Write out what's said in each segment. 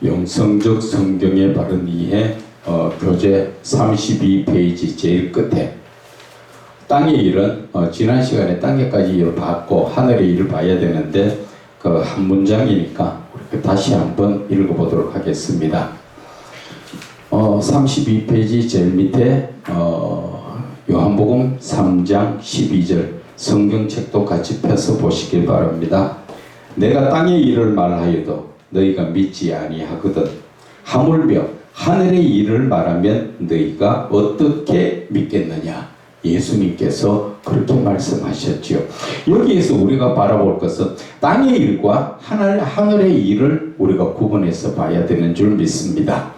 영성적 성경의 바른 이해 교재 32페이지 제일 끝에 땅의 일은 지난 시간에 땅에까지 일을 봤고 하늘의 일을 봐야 되는데 그 한 문장이니까 다시 한번 읽어보도록 하겠습니다. 32페이지 제일 밑에 요한복음 3장 12절 성경책도 같이 펴서 보시길 바랍니다. 내가 땅의 일을 말하여도 너희가 믿지 아니하거든 하물며 하늘의 일을 말하면 너희가 어떻게 믿겠느냐. 예수님께서 그렇게 말씀하셨지요. 여기에서 우리가 바라볼 것은 땅의 일과 하늘의 일을 우리가 구분해서 봐야 되는 줄 믿습니다.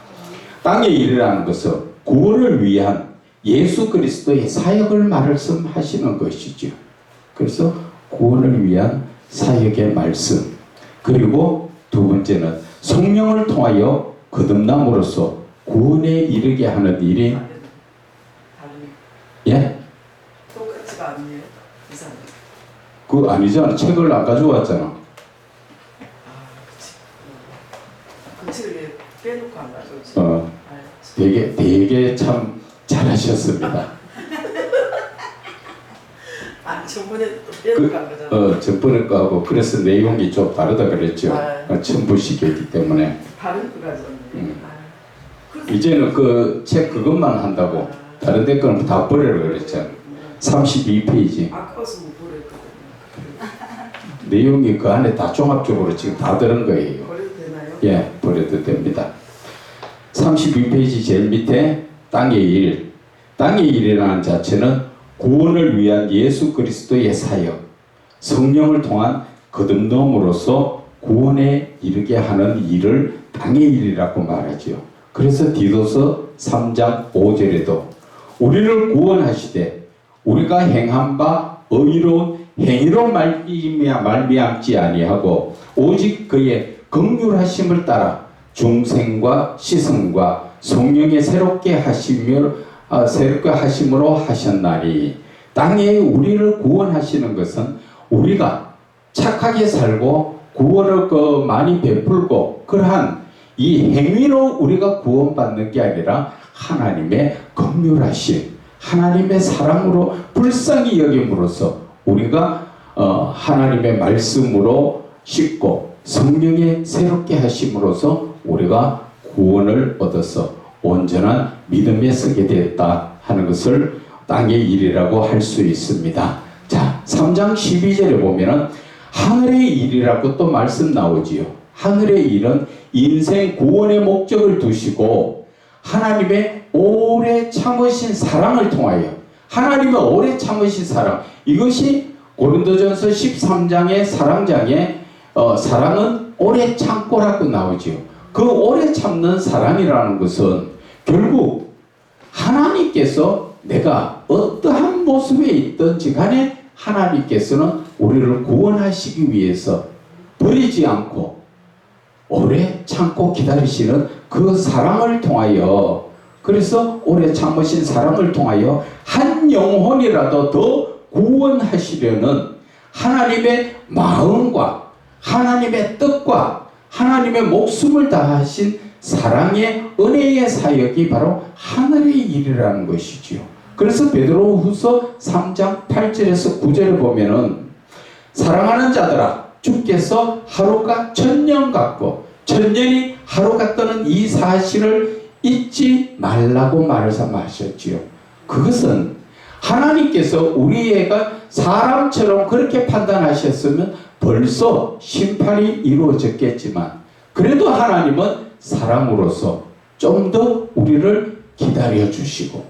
땅의 일이라는 것은 구원을 위한 예수 그리스도의 사역을 말씀하시는 것이죠. 그래서 구원을 위한 사역의 말씀, 그리고 두 번째는 성령을 통하여 거듭남으로써 구원에 이르게 하는 일이 예? 똑같지가 않네요. 이상해. 그거 아니잖아. 책을 안 가져왔잖아. 그 책을 빼놓고 안 가져오지. 되게 참 잘하셨습니다. 저번에 또 빼놓고 안 가져왔 저번에 거하고 그래서 내용이 좀 다르다 그랬죠. 첨부식이기 때문에. 다른 거 가져왔네. 이제는 그 책 그것만 한다고 다른 데 거는 다 버리라고 그랬잖아. 32페이지. 아까워서 못 버렸거든요. 내용이 그 안에 다 종합적으로 지금 다 들은 거예요. 버려도 되나요? 예, 버려도 됩니다. 32페이지 제일 밑에 땅의 일. 땅의 일이라는 자체는 구원을 위한 예수 그리스도의 사역, 성령을 통한 거듭남으로써 구원에 이르게 하는 일을 땅의 일이라고 말하지요. 그래서 디도서 3장 5절에도 우리를 구원하시되 우리가 행한 바 의로운 행위로 말미암지 아니하고 오직 그의 긍휼하심을 따라 중생과 시승과 성령의 새롭게 하심으로 하셨나니. 땅에 우리를 구원하시는 것은 우리가 착하게 살고 구원을 많이 베풀고 그러한 이 행위로 우리가 구원받는 게 아니라 하나님의 긍휼하심, 하나님의 사랑으로 불쌍히 여김으로써 우리가 하나님의 말씀으로 씻고 성령의 새롭게 하심으로써 우리가 구원을 얻어서 온전한 믿음에 서게 되었다 하는 것을 땅의 일이라고 할 수 있습니다. 자, 3장 12절에 보면은 하늘의 일이라고 또 말씀 나오지요. 하늘의 일은 인생 구원의 목적을 두시고 하나님의 오래 참으신 사랑을 통하여 하나님의 오래 참으신 사랑, 이것이 고린도전서 13장의 사랑장에 사랑은 오래 참고라고 나오지요. 그 오래 참는 사랑이라는 것은 결국 하나님께서 내가 어떠한 모습에 있든지 간에 하나님께서는 우리를 구원하시기 위해서 버리지 않고 오래 참고 기다리시는 그 사랑을 통하여, 그래서 오래 참으신 사랑을 통하여 한 영혼이라도 더 구원하시려는 하나님의 마음과 하나님의 뜻과 하나님의 목숨을 다하신 사랑의 은혜의 사역이 바로 하늘의 일이라는 것이지요. 그래서 베드로후서 3장 8절에서 9절을 보면은 사랑하는 자들아 주께서 하루가 천년 같고 천년이 하루 같다는 이 사실을 잊지 말라고 말씀하셨지요. 그것은 하나님께서 우리애가 사람처럼 그렇게 판단하셨으면 벌써 심판이 이루어졌겠지만 그래도 하나님은 사랑으로서 좀 더 우리를 기다려 주시고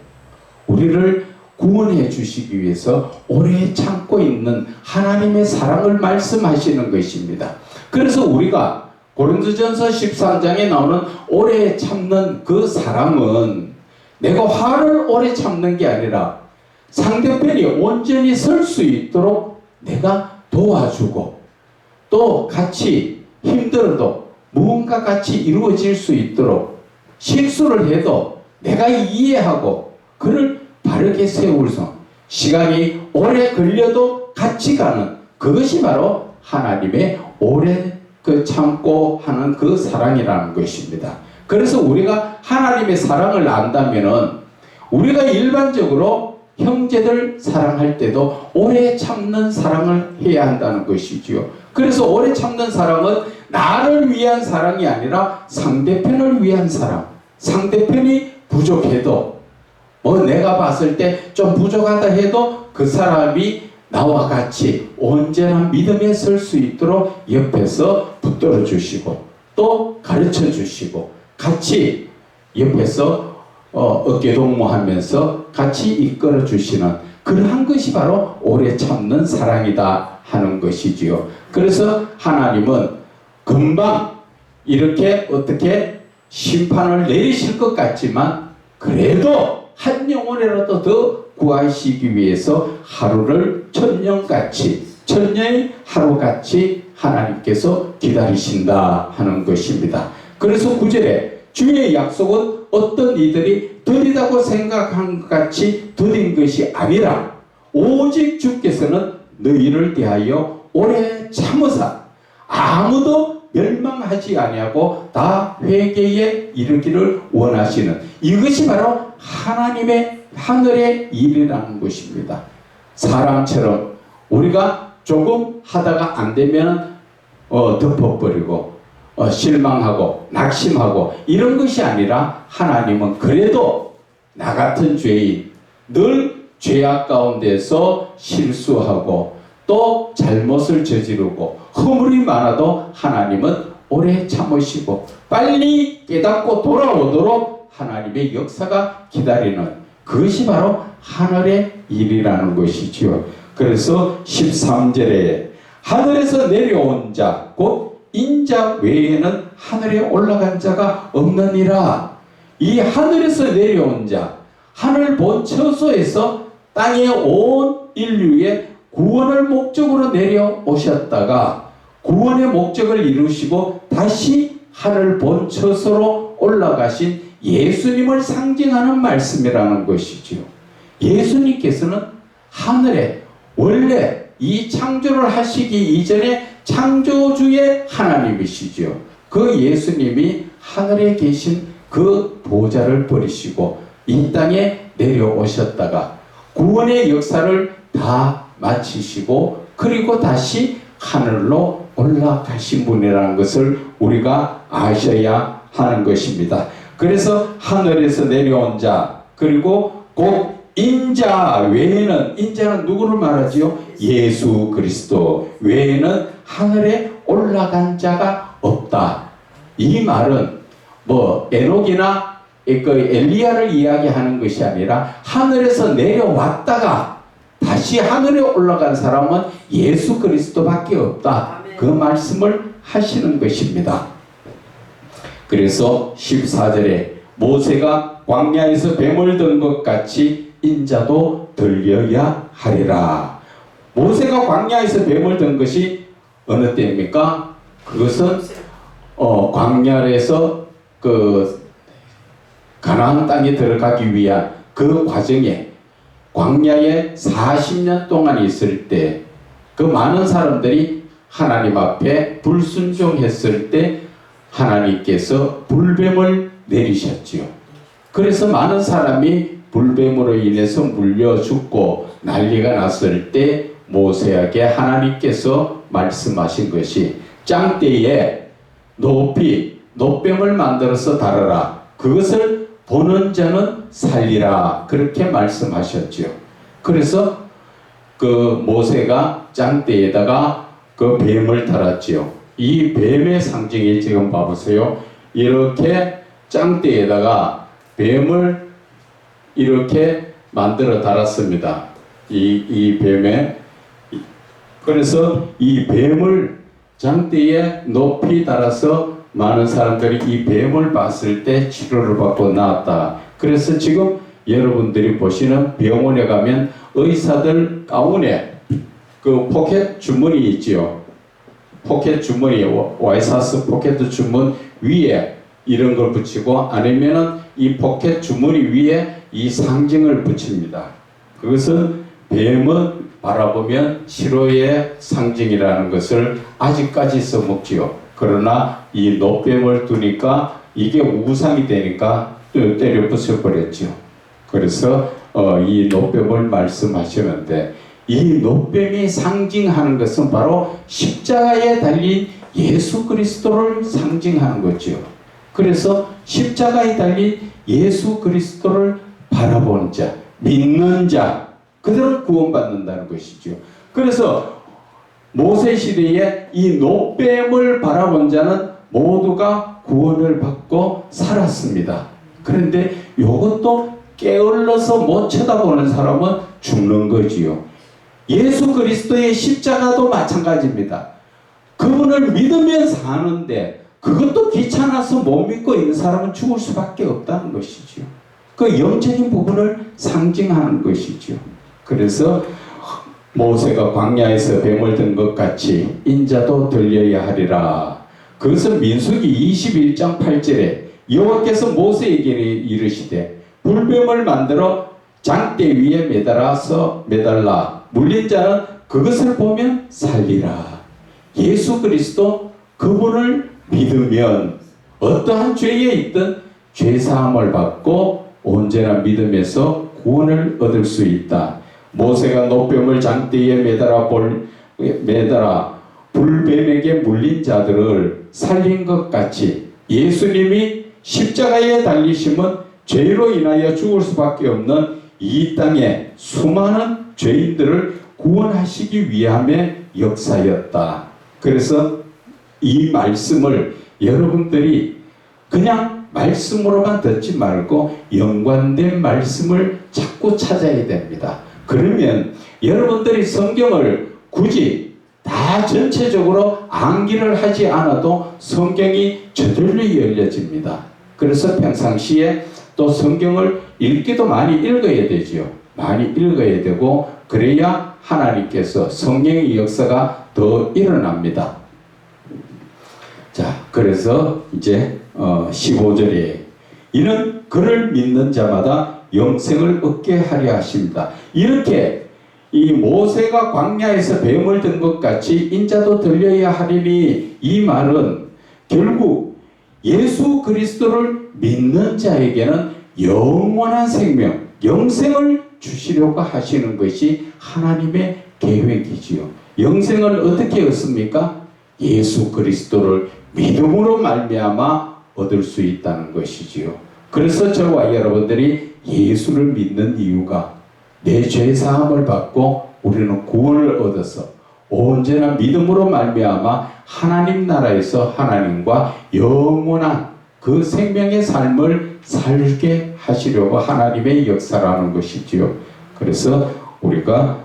우리를 구원해 주시기 위해서 오래 참고 있는 하나님의 사랑을 말씀하시는 것입니다. 그래서 우리가 고린도전서 13장에 나오는 오래 참는 그 사랑은 내가 화를 오래 참는 게 아니라 상대편이 온전히 설 수 있도록 내가 도와주고 또 같이 힘들어도 무언가 같이 이루어질 수 있도록 실수를 해도 내가 이해하고 그를 바르게 세울서 시간이 오래 걸려도 같이 가는 그것이 바로 하나님의 오래 그 참고 하는 그 사랑이라는 것입니다. 그래서 우리가 하나님의 사랑을 안다면은 우리가 일반적으로 형제들 사랑할 때도 오래 참는 사랑을 해야 한다는 것이지요. 그래서 오래 참는 사랑은 나를 위한 사랑이 아니라 상대편을 위한 사랑. 상대편이 부족해도 내가 봤을 때 좀 부족하다 해도 그 사람이 나와 같이 온전한 믿음에 설 수 있도록 옆에서 붙들어 주시고 또 가르쳐 주시고 같이 옆에서 어깨동무하면서 같이 이끌어 주시는 그러한 것이 바로 오래 참는 사랑이다 하는 것이지요. 그래서 하나님은 금방 이렇게 어떻게 심판을 내리실 것 같지만 그래도 한 영혼이라도 더 구하시기 위해서 하루를 천년의 하루같이 하나님께서 기다리신다 하는 것입니다. 그래서 9절에 주의 약속은 어떤 이들이 더디다고 생각한 것 같이 더딘 것이 아니라 오직 주께서는 너희를 대하여 오래 참으사 아무도 멸망하지 아니하고 다 회개에 이르기를 원하시는 이것이 바로 하나님의 하늘의 일이라는 것입니다. 사람처럼 우리가 조금 하다가 안 되면 덮어버리고 실망하고 낙심하고 이런 것이 아니라 하나님은 그래도 나 같은 죄인 늘 죄악 가운데서 실수하고 또 잘못을 저지르고 허물이 많아도 하나님은 오래 참으시고 빨리 깨닫고 돌아오도록 하나님의 역사가 기다리는 그것이 바로 하늘의 일이라는 것이지요. 그래서 13절에 하늘에서 내려온 자 곧 인자 외에는 하늘에 올라간 자가 없느니라. 이 하늘에서 내려온 자 하늘 본처소에서 땅의 온 인류의 구원을 목적으로 내려오셨다가 구원의 목적을 이루시고 다시 하늘 본처소로 올라가신 예수님을 상징하는 말씀이라는 것이지요. 예수님께서는 하늘에 원래 이 창조를 하시기 이전에 창조주의 하나님이시지요. 그 예수님이 하늘에 계신 그 보좌를 버리시고 이 땅에 내려오셨다가 구원의 역사를 다 마치시고 그리고 다시 하늘로 올라가신 분이라는 것을 우리가 아셔야 하는 것입니다. 그래서 하늘에서 내려온 자 그리고 곧 인자 외에는 인자는 누구를 말하지요? 예수 그리스도 외에는 하늘에 올라간 자가 없다. 이 말은 에녹이나 그 엘리야를 이야기하는 것이 아니라 하늘에서 내려왔다가 다시 하늘에 올라간 사람은 예수 그리스도밖에 없다. 그 말씀을 하시는 것입니다. 그래서 14절에 모세가 광야에서 뱀을 든 것 같이 인자도 들려야 하리라. 모세가 광야에서 뱀을 든 것이 어느 때입니까? 그것은 광야에서 그 가나안 땅에 들어가기 위한 그 과정에 광야에 40년 동안 있을 때 그 많은 사람들이 하나님 앞에 불순종했을 때 하나님께서 불뱀을 내리셨지요. 그래서 많은 사람이 불뱀으로 인해서 물려 죽고 난리가 났을 때 모세에게 하나님께서 말씀하신 것이 짱대에 노뱀을 만들어서 달아라. 그것을 보는 자는 살리라. 그렇게 말씀하셨지요. 그래서 그 모세가 짱대에다가 그 뱀을 달았지요. 이 뱀의 상징이 지금 봐보세요. 이렇게 짱대에다가 뱀을 이렇게 만들어 달았습니다. 이 뱀에 그래서 이 뱀을 장대에 높이 달아서 많은 사람들이 이 뱀을 봤을 때 치료를 받고 나왔다. 그래서 지금 여러분들이 보시는 병원에 가면 의사들 가운에 그 포켓 주머니 있지요. 포켓 주머니, 와이사스 포켓 주머니 위에 이런 걸 붙이고 아니면은 이 포켓 주머니 위에 이 상징을 붙입니다. 그것은 뱀은 바라보면 치료의 상징이라는 것을 아직까지 써먹지요. 그러나 이 노뱀을 두니까 이게 우상이 되니까 때려 부숴버렸죠. 그래서 이 노뱀을 말씀하시는데 이 노뱀이 상징하는 것은 바로 십자가에 달린 예수 그리스도를 상징하는 거죠. 그래서 십자가에 달린 예수 그리스도를 바라보는 자, 믿는 자, 그들은 구원받는다는 것이죠. 그래서 모세 시대에 이 노뱀을 바라본 자는 모두가 구원을 받고 살았습니다. 그런데 이것도 게을러서 못 쳐다보는 사람은 죽는 거지요. 예수 그리스도의 십자가도 마찬가지입니다. 그분을 믿으면 사는데 그것도 귀찮아서 못 믿고 있는 사람은 죽을 수밖에 없다는 것이죠. 그 영적인 부분을 상징하는 것이죠. 그래서 모세가 광야에서 뱀을 든 것 같이 인자도 들려야 하리라. 그것은 민수기 21장 8절에 여호와께서 모세에게 이르시되 불뱀을 만들어 장대 위에 매달라 물린 자는 그것을 보면 살리라. 예수 그리스도 그분을 믿으면 어떠한 죄에 있든 죄사함을 받고 언제나 믿음에서 구원을 얻을 수 있다. 모세가 노뱀을 장대에 매달아 불뱀에게 물린 자들을 살린 것 같이 예수님이 십자가에 달리심은 죄로 인하여 죽을 수밖에 없는 이 땅에 수많은 죄인들을 구원하시기 위함의 역사였다. 그래서 이 말씀을 여러분들이 그냥 말씀으로만 듣지 말고 연관된 말씀을 자꾸 찾아야 됩니다. 그러면 여러분들이 성경을 굳이 다 전체적으로 암기를 하지 않아도 성경이 저절로 열려집니다. 그래서 평상시에 또 성경을 읽기도 많이 읽어야 되죠. 많이 읽어야 되고 그래야 하나님께서 성령의 역사가 더 일어납니다. 자, 그래서 이제 15절에 이는 그를 믿는 자마다 영생을 얻게 하려 하십니다. 이렇게 이 모세가 광야에서 뱀을 든 것 같이 인자도 들려야 하리니 이 말은 결국 예수 그리스도를 믿는 자에게는 영원한 생명, 영생을 주시려고 하시는 것이 하나님의 계획이지요. 영생을 어떻게 얻습니까? 예수 그리스도를 믿음으로 말미암아 얻을 수 있다는 것이지요. 그래서 저와 여러분들이 예수를 믿는 이유가 내 죄 사함을 받고 우리는 구원을 얻어서 언제나 믿음으로 말미암아 하나님 나라에서 하나님과 영원한 그 생명의 삶을 살게 하시려고 하나님의 역사라는 것이지요. 그래서 우리가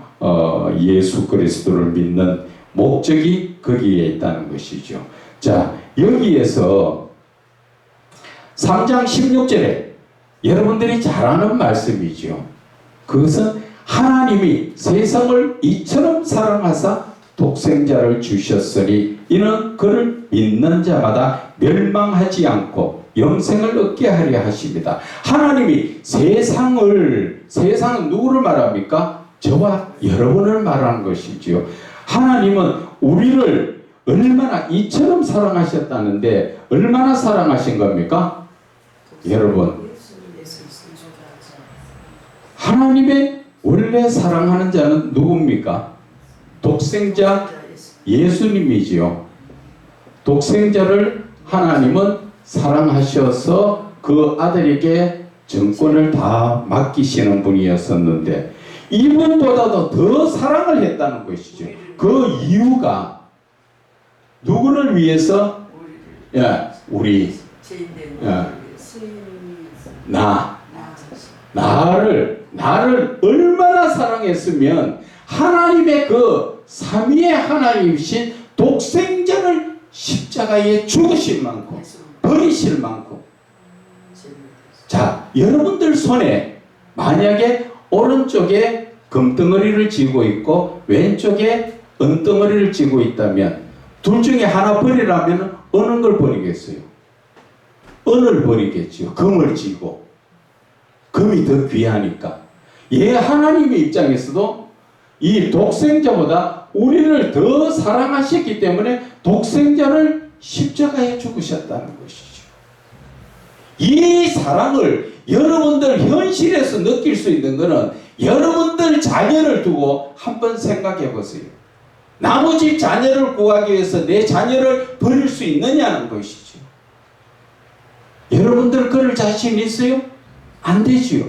예수 그리스도를 믿는 목적이 거기에 있다는 것이죠. 자, 여기에서 3장 16절에 여러분들이 잘 아는 말씀이죠. 그것은 하나님이 세상을 이처럼 사랑하사 독생자를 주셨으니 이는 그를 믿는 자마다 멸망하지 않고 영생을 얻게 하려 하십니다. 하나님이 세상은 누구를 말합니까? 저와 여러분을 말하는 것이지요. 하나님은 우리를 얼마나 이처럼 사랑하셨다는데 얼마나 사랑하신 겁니까? 여러분, 하나님의 원래 사랑하는 자는 누굽니까? 독생자 예수님이지요. 독생자를 하나님은 사랑하셔서 그 아들에게 정권을 다 맡기시는 분이었었는데 이분보다도 더 사랑을 했다는 것이죠. 그 이유가 누구를 위해서? 우리 나를 얼마나 사랑했으면 하나님의 그 삼위의 하나님이신 독생자를 십자가에 죽으실 만큼 버리실 만큼. 자, 여러분들 손에 만약에 오른쪽에 금덩어리를 쥐고 있고 왼쪽에 은덩어리를 쥐고 있다면 둘 중에 하나 버리라면 어느 걸 버리겠어요? 은을 버리겠죠. 금을 쥐고. 금이 더 귀하니까. 하나님의 입장에서도 이 독생자보다 우리를 더 사랑하셨기 때문에 독생자를 십자가에 죽으셨다는 것이죠. 이 사랑을 여러분들 현실에서 느낄 수 있는 것은 여러분들 자녀를 두고 한번 생각해 보세요. 나머지 자녀를 구하기 위해서 내 자녀를 버릴 수 있느냐는 것이죠. 여러분들 그럴 자신 있어요? 안 되지요.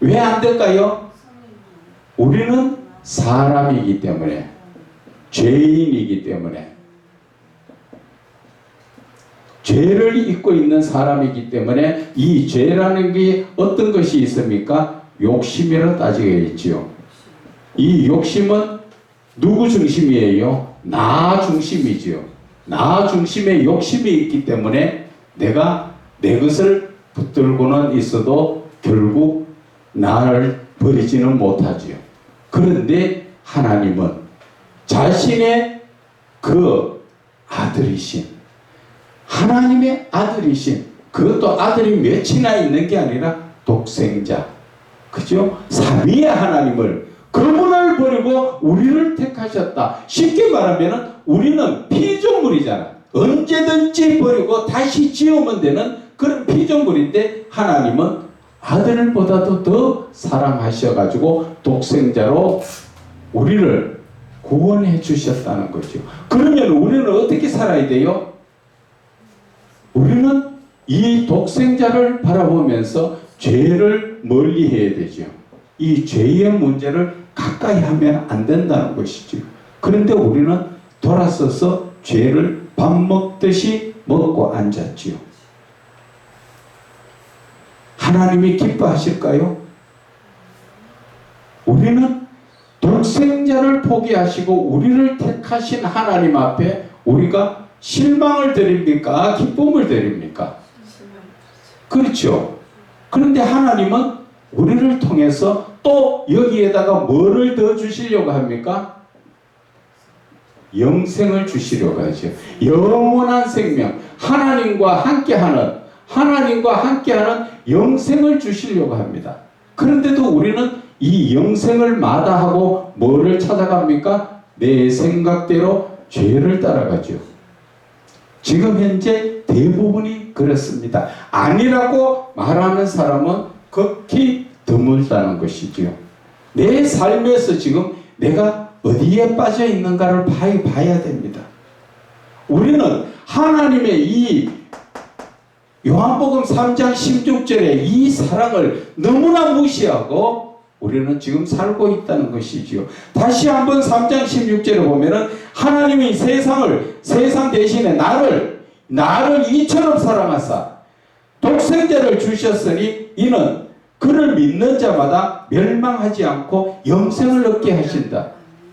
왜 안 될까요? 우리는 사람이기 때문에, 죄인이기 때문에, 죄를 입고 있는 사람이기 때문에 이 죄라는 게 어떤 것이 있습니까? 욕심이라 따지겠지요. 이 욕심은 누구 중심이에요? 나 중심이지요. 나 중심의 욕심이 있기 때문에 내가 내 것을 붙들고는 있어도 결국 나를 버리지는 못하지요. 그런데 하나님은 자신의 그 아들이신, 하나님의 아들이신, 그것도 아들이 몇이나 있는 게 아니라 독생자, 그죠? 삼위의 하나님을, 그분을 버리고 우리를 택하셨다. 쉽게 말하면 우리는 피조물이잖아. 언제든지 버리고 다시 지으면 되는 그런 피조물인데, 하나님은 아들보다도 더 사랑하셔가지고 독생자로 우리를 구원해 주셨다는 거죠. 그러면 우리는 어떻게 살아야 돼요? 우리는 이 독생자를 바라보면서 죄를 멀리 해야 되죠. 이 죄의 문제를 가까이 하면 안 된다는 것이죠. 그런데 우리는 돌아서서 죄를 밥 먹듯이 먹고 앉았지요. 하나님이 기뻐하실까요? 우리는 독생자를 포기하시고 우리를 택하신 하나님 앞에 우리가 실망을 드립니까? 기쁨을 드립니까? 그렇죠. 그런데 하나님은 우리를 통해서 또 여기에다가 뭐를 더 주시려고 합니까? 영생을 주시려고 하죠. 영원한 생명, 하나님과 함께하는 영생을 주시려고 합니다. 그런데도 우리는 이 영생을 마다하고 뭐를 찾아갑니까? 내 생각대로 죄를 따라가죠. 지금 현재 대부분이 그렇습니다. 아니라고 말하는 사람은 극히 드물다는 것이지요. 내 삶에서 지금 내가 어디에 빠져 있는가를 봐야 됩니다. 우리는 하나님의 이 요한복음 3장 16절에 이 사랑을 너무나 무시하고 우리는 지금 살고 있다는 것이지요. 다시 한번 3장 16절에 보면은 하나님이 세상 대신에 나를 이처럼 사랑하사 독생자를 주셨으니 이는 그를 믿는 자마다 멸망하지 않고 영생을 얻게 하신다.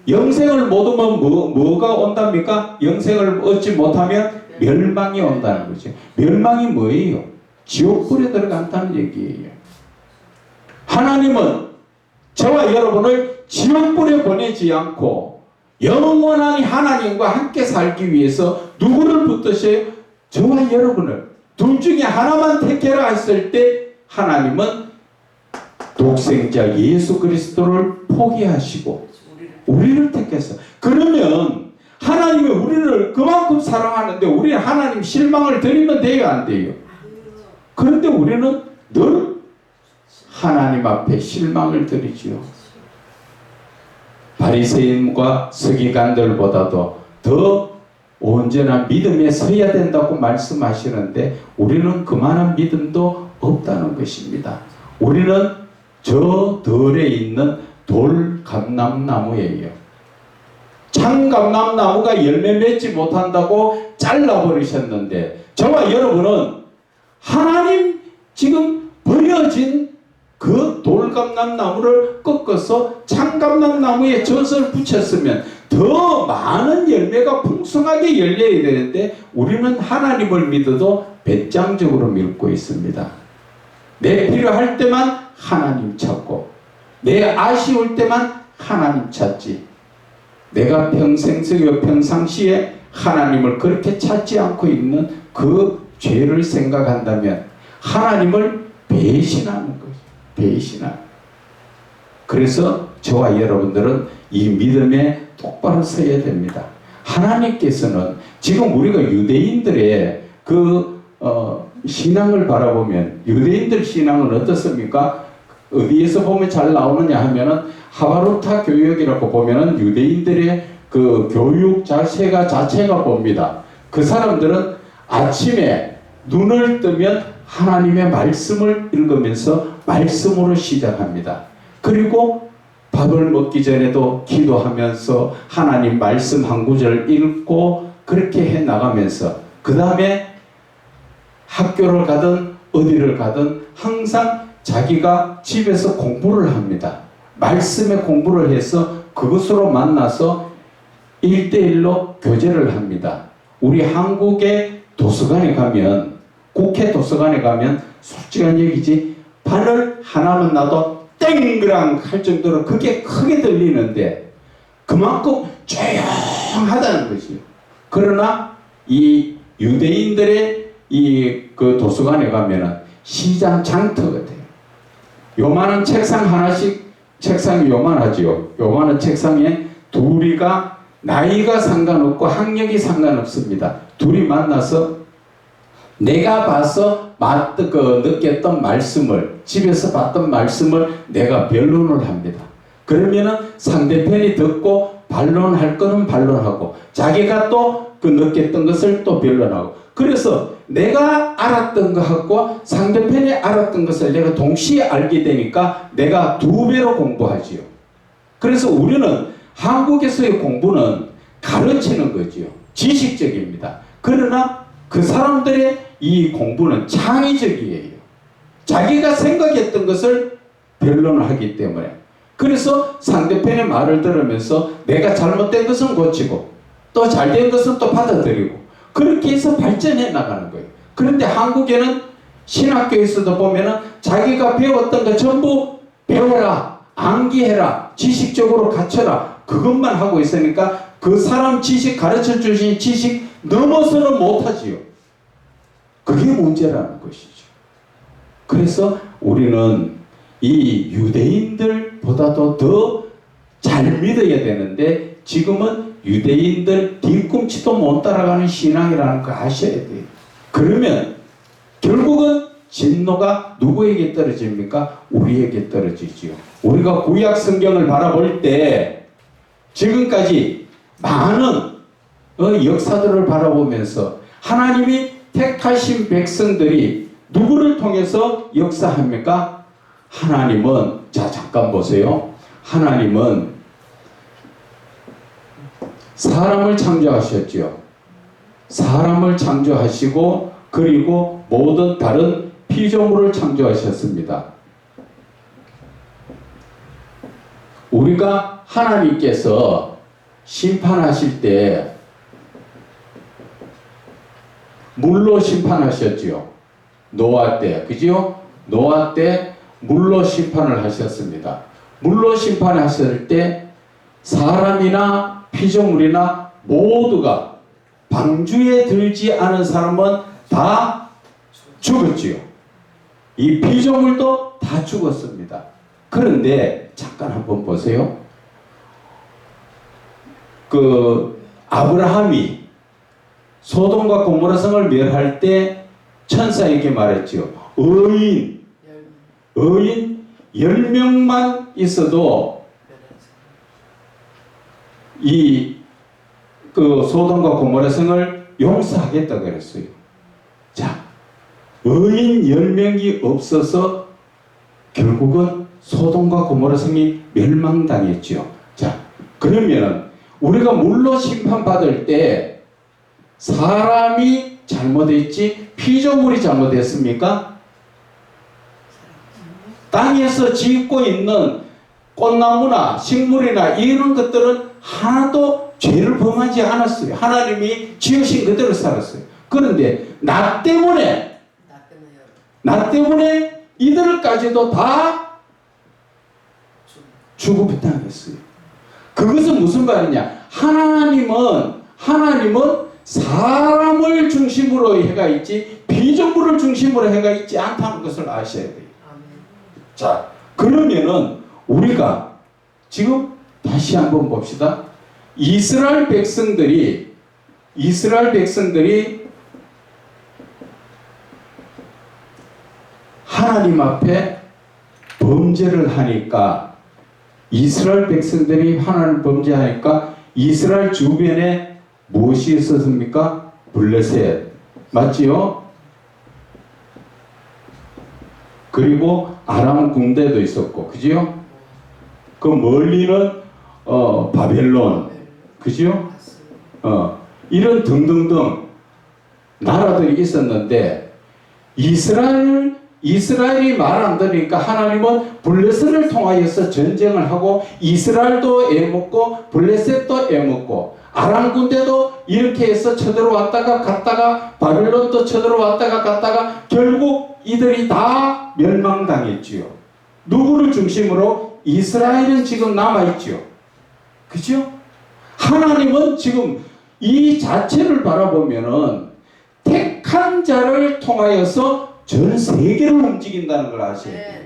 영생을 못 얻으면 뭐가 온답니까? 영생을 얻지 못하면 멸망이 온다는 거죠. 멸망이 뭐예요? 지옥불에 들어간다는 얘기예요. 하나님은 저와 여러분을 지옥불에 보내지 않고 영원한 하나님과 함께 살기 위해서 누구를 붙드셔요? 저와 여러분을. 둘 중에 하나만 택해라 했을 때 하나님은 독생자 예수 그리스도를 포기하시고 우리를 택했어. 그러면 하나님이 우리를 그만큼 사랑하는데 우리는 하나님 실망을 드리면 돼요, 안 돼요? 그런데 우리는 늘 하나님 앞에 실망을 드리지요. 바리새인과 서기관들보다도 더 온전한 믿음에 서야 된다고 말씀하시는데 우리는 그만한 믿음도 없다는 것입니다. 우리는 저 덜에 있는 돌감람나무예요. 참감람나무가 열매 맺지 못한다고 잘라버리셨는데 저와 여러분은 하나님 지금 버려진 그 돌감람나무를 꺾어서 참감람나무에 젖을 붙였으면 더 많은 열매가 풍성하게 열려야 되는데 우리는 하나님을 믿어도 배짱적으로 믿고 있습니다. 내 필요할 때만 하나님 찾고 내 아쉬울 때만 하나님 찾지. 내가 평상시에 하나님을 그렇게 찾지 않고 있는 그 죄를 생각한다면 하나님을 배신하는 거죠. 배신하는. 그래서 저와 여러분들은 이 믿음에 똑바로 서야 됩니다. 하나님께서는 지금 우리가 유대인들의 그 신앙을 바라보면 유대인들 신앙은 어떻습니까? 어디에서 보면 잘 나오느냐 하면은 하바루타 교육이라고 보면은 유대인들의 그 교육 자체가 봅니다. 그 사람들은 아침에 눈을 뜨면 하나님의 말씀을 읽으면서 말씀으로 시작합니다. 그리고 밥을 먹기 전에도 기도하면서 하나님 말씀 한 구절 읽고 그렇게 해 나가면서 그 다음에 학교를 가든 어디를 가든 항상 자기가 집에서 공부를 합니다. 말씀의 공부를 해서 그것으로 만나서 1대1로 교제를 합니다. 우리 한국의 도서관에 가면 국회 도서관에 가면 솔직한 얘기지 바늘 하나만 놔도 땡그랑 할 정도로 그게 크게 들리는데 그만큼 조용하다는 거지요. 그러나 이 유대인들의 이 그 도서관에 가면은 시장 장터 같아요. 요만한 책상 하나씩 책상이 요만하지요. 요만한 책상에 둘이가 나이가 상관없고 학력이 상관없습니다. 둘이 만나서 내가 봐서 느꼈던 말씀을 집에서 봤던 말씀을 내가 변론을 합니다. 그러면은 상대편이 듣고 반론할 거는 반론하고 자기가 또 그 느꼈던 것을 또 변론하고 그래서 내가 알았던 것하고 상대편이 알았던 것을 내가 동시에 알게 되니까 내가 2배로 공부하지요. 그래서 우리는 한국에서의 공부는 가르치는 거지요. 지식적입니다. 그러나 그 사람들의 이 공부는 창의적이에요. 자기가 생각했던 것을 변론을 하기 때문에 그래서 상대편의 말을 들으면서 내가 잘못된 것은 고치고 또 잘된 것은 또 받아들이고 그렇게 해서 발전해 나가는 거예요. 그런데 한국에는 신학교에서도 보면은 자기가 배웠던 거 전부 배워라, 암기해라, 지식적으로 갖춰라 그것만 하고 있으니까 그 사람 지식 가르쳐 주신 지식 넘어서는 못하지요. 그게 문제라는 것이죠. 그래서 우리는 이 유대인들보다도 더 잘 믿어야 되는데 지금은 유대인들 뒤꿈치도 못 따라가는 신앙이라는 거 아셔야 돼요. 그러면 결국은 진노가 누구에게 떨어집니까? 우리에게 떨어지지요. 우리가 구약 성경을 바라볼 때 지금까지 많은 역사들을 바라보면서 하나님이 택하신 백성들이 누구를 통해서 역사합니까? 하나님은 자 잠깐 보세요. 하나님은 사람을 창조하셨죠. 사람을 창조하시고 그리고 모든 다른 피조물을 창조하셨습니다. 우리가 하나님께서 심판하실 때 물로 심판하셨지요. 노아 때, 그죠? 노아 때 물로 심판을 하셨습니다. 물로 심판하실 때 사람이나 피조물이나 모두가 방주에 들지 않은 사람은 다 죽었지요. 이 피조물도 다 죽었습니다. 그런데 잠깐 한번 보세요. 그 아브라함이 소돔과 고모라 성을 멸할 때 천사에게 말했지요. 의인 10명만 있어도 그 소돔과 고모라 성을 용서하겠다 그랬어요. 자, 의인 10명이 없어서 결국은 소돔과 고모라 성이 멸망당했죠. 자, 그러면 우리가 물로 심판받을 때 사람이 잘못했지 피조물이 잘못했습니까? 땅에서 짓고 있는 꽃나무나 식물이나 이런 것들은 하나도 죄를 범하지 않았어요. 하나님이 지으신 그대로 살았어요. 그런데 나 때문에 이들까지도 다 죽음당했어요. 그것은 무슨 말이냐? 하나님은 사람을 중심으로 해가 있지 피조물을 중심으로 해가 있지 않다는 것을 아셔야 돼요. 자, 그러면은 우리가 지금 다시 한번 봅시다. 이스라엘 백성들이 하나님 앞에 범죄를 하니까, 이스라엘 백성들이 하나님 범죄하니까 이스라엘 주변에 무엇이 있었습니까? 블레셋, 맞지요? 그리고 아람 군대도 있었고, 그지요? 그 멀리는 바벨론, 그지요? 이런 등등등 나라들이 있었는데, 이스라엘이 말 안 들으니까 하나님은 블레셋을 통하여서 전쟁을 하고, 이스라엘도 애먹고 블레셋도 애먹고, 아람 군대도 이렇게 해서 쳐들어왔다가 갔다가, 바벨론도 쳐들어왔다가 갔다가, 결국 이들이 다 멸망당했지요. 누구를 중심으로? 이스라엘은 지금 남아있지요. 그죠? 하나님은 지금 이 자체를 바라보면은 택한 자를 통하여서 전 세계를 움직인다는 걸 아셔야 돼요.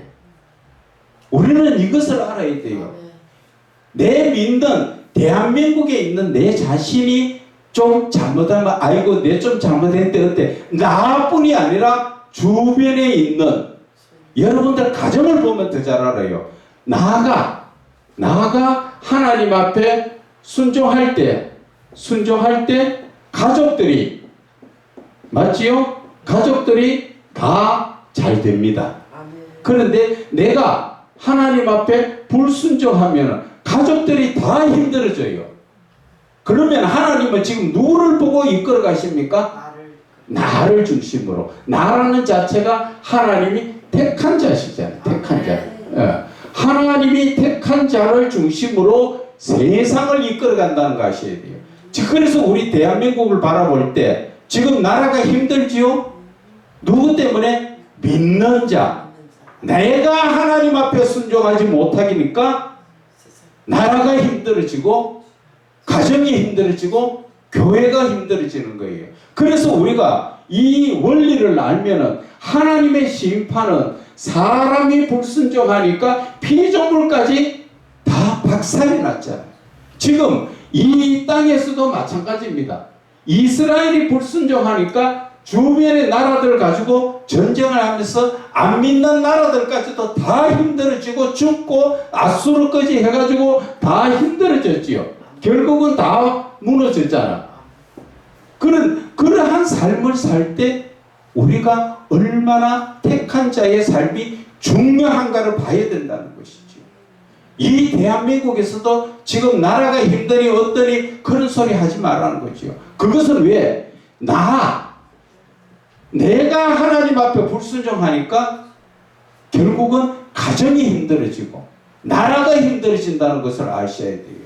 우리는 이것을 알아야 돼요. 내 믿는 대한민국에 있는 내 자신이 좀 잘못하면 아이고 내 좀 잘못했는데 어때? 나뿐이 아니라 주변에 있는 여러분들 가정을 보면 더 잘 알아요. 나아가 하나님 앞에 순종할 때 가족들이, 맞지요? 가족들이 다 잘 됩니다. 그런데 내가 하나님 앞에 불순종하면 가족들이 다 힘들어져요. 그러면 하나님은 지금 누구를 보고 이끌어 가십니까? 나를 중심으로. 나라는 자체가 하나님이 택한 자시잖아요. 택한 자. 하나님이 택한 자를 중심으로 세상을 이끌어 간다는 거 아셔야 돼요. 그래서 우리 대한민국을 바라볼 때 지금 나라가 힘들지요? 누구 때문에? 믿는 자. 내가 하나님 앞에 순종하지 못하기니까 나라가 힘들어지고, 가정이 힘들어지고, 교회가 힘들어지는 거예요. 그래서 우리가 이 원리를 알면은 하나님의 심판은 사람이 불순종하니까 피조물까지 다 박살이 났잖아요. 지금 이 땅에서도 마찬가지입니다. 이스라엘이 불순종하니까 주변의 나라들 가지고 전쟁을 하면서 안 믿는 나라들까지도 다 힘들어지고 죽고 아수르까지 해가지고 다 힘들어졌지요. 결국은 다 무너졌잖아. 그러한 삶을 살 때 우리가 얼마나 택한 자의 삶이 중요한가를 봐야 된다는 것이죠. 이 대한민국에서도 지금 나라가 힘드니 어떠니 그런 소리 하지 말라는 거죠. 그것은 왜? 내가 하나님 앞에 불순종하니까 결국은 가정이 힘들어지고 나라가 힘들어진다는 것을 아셔야 돼요.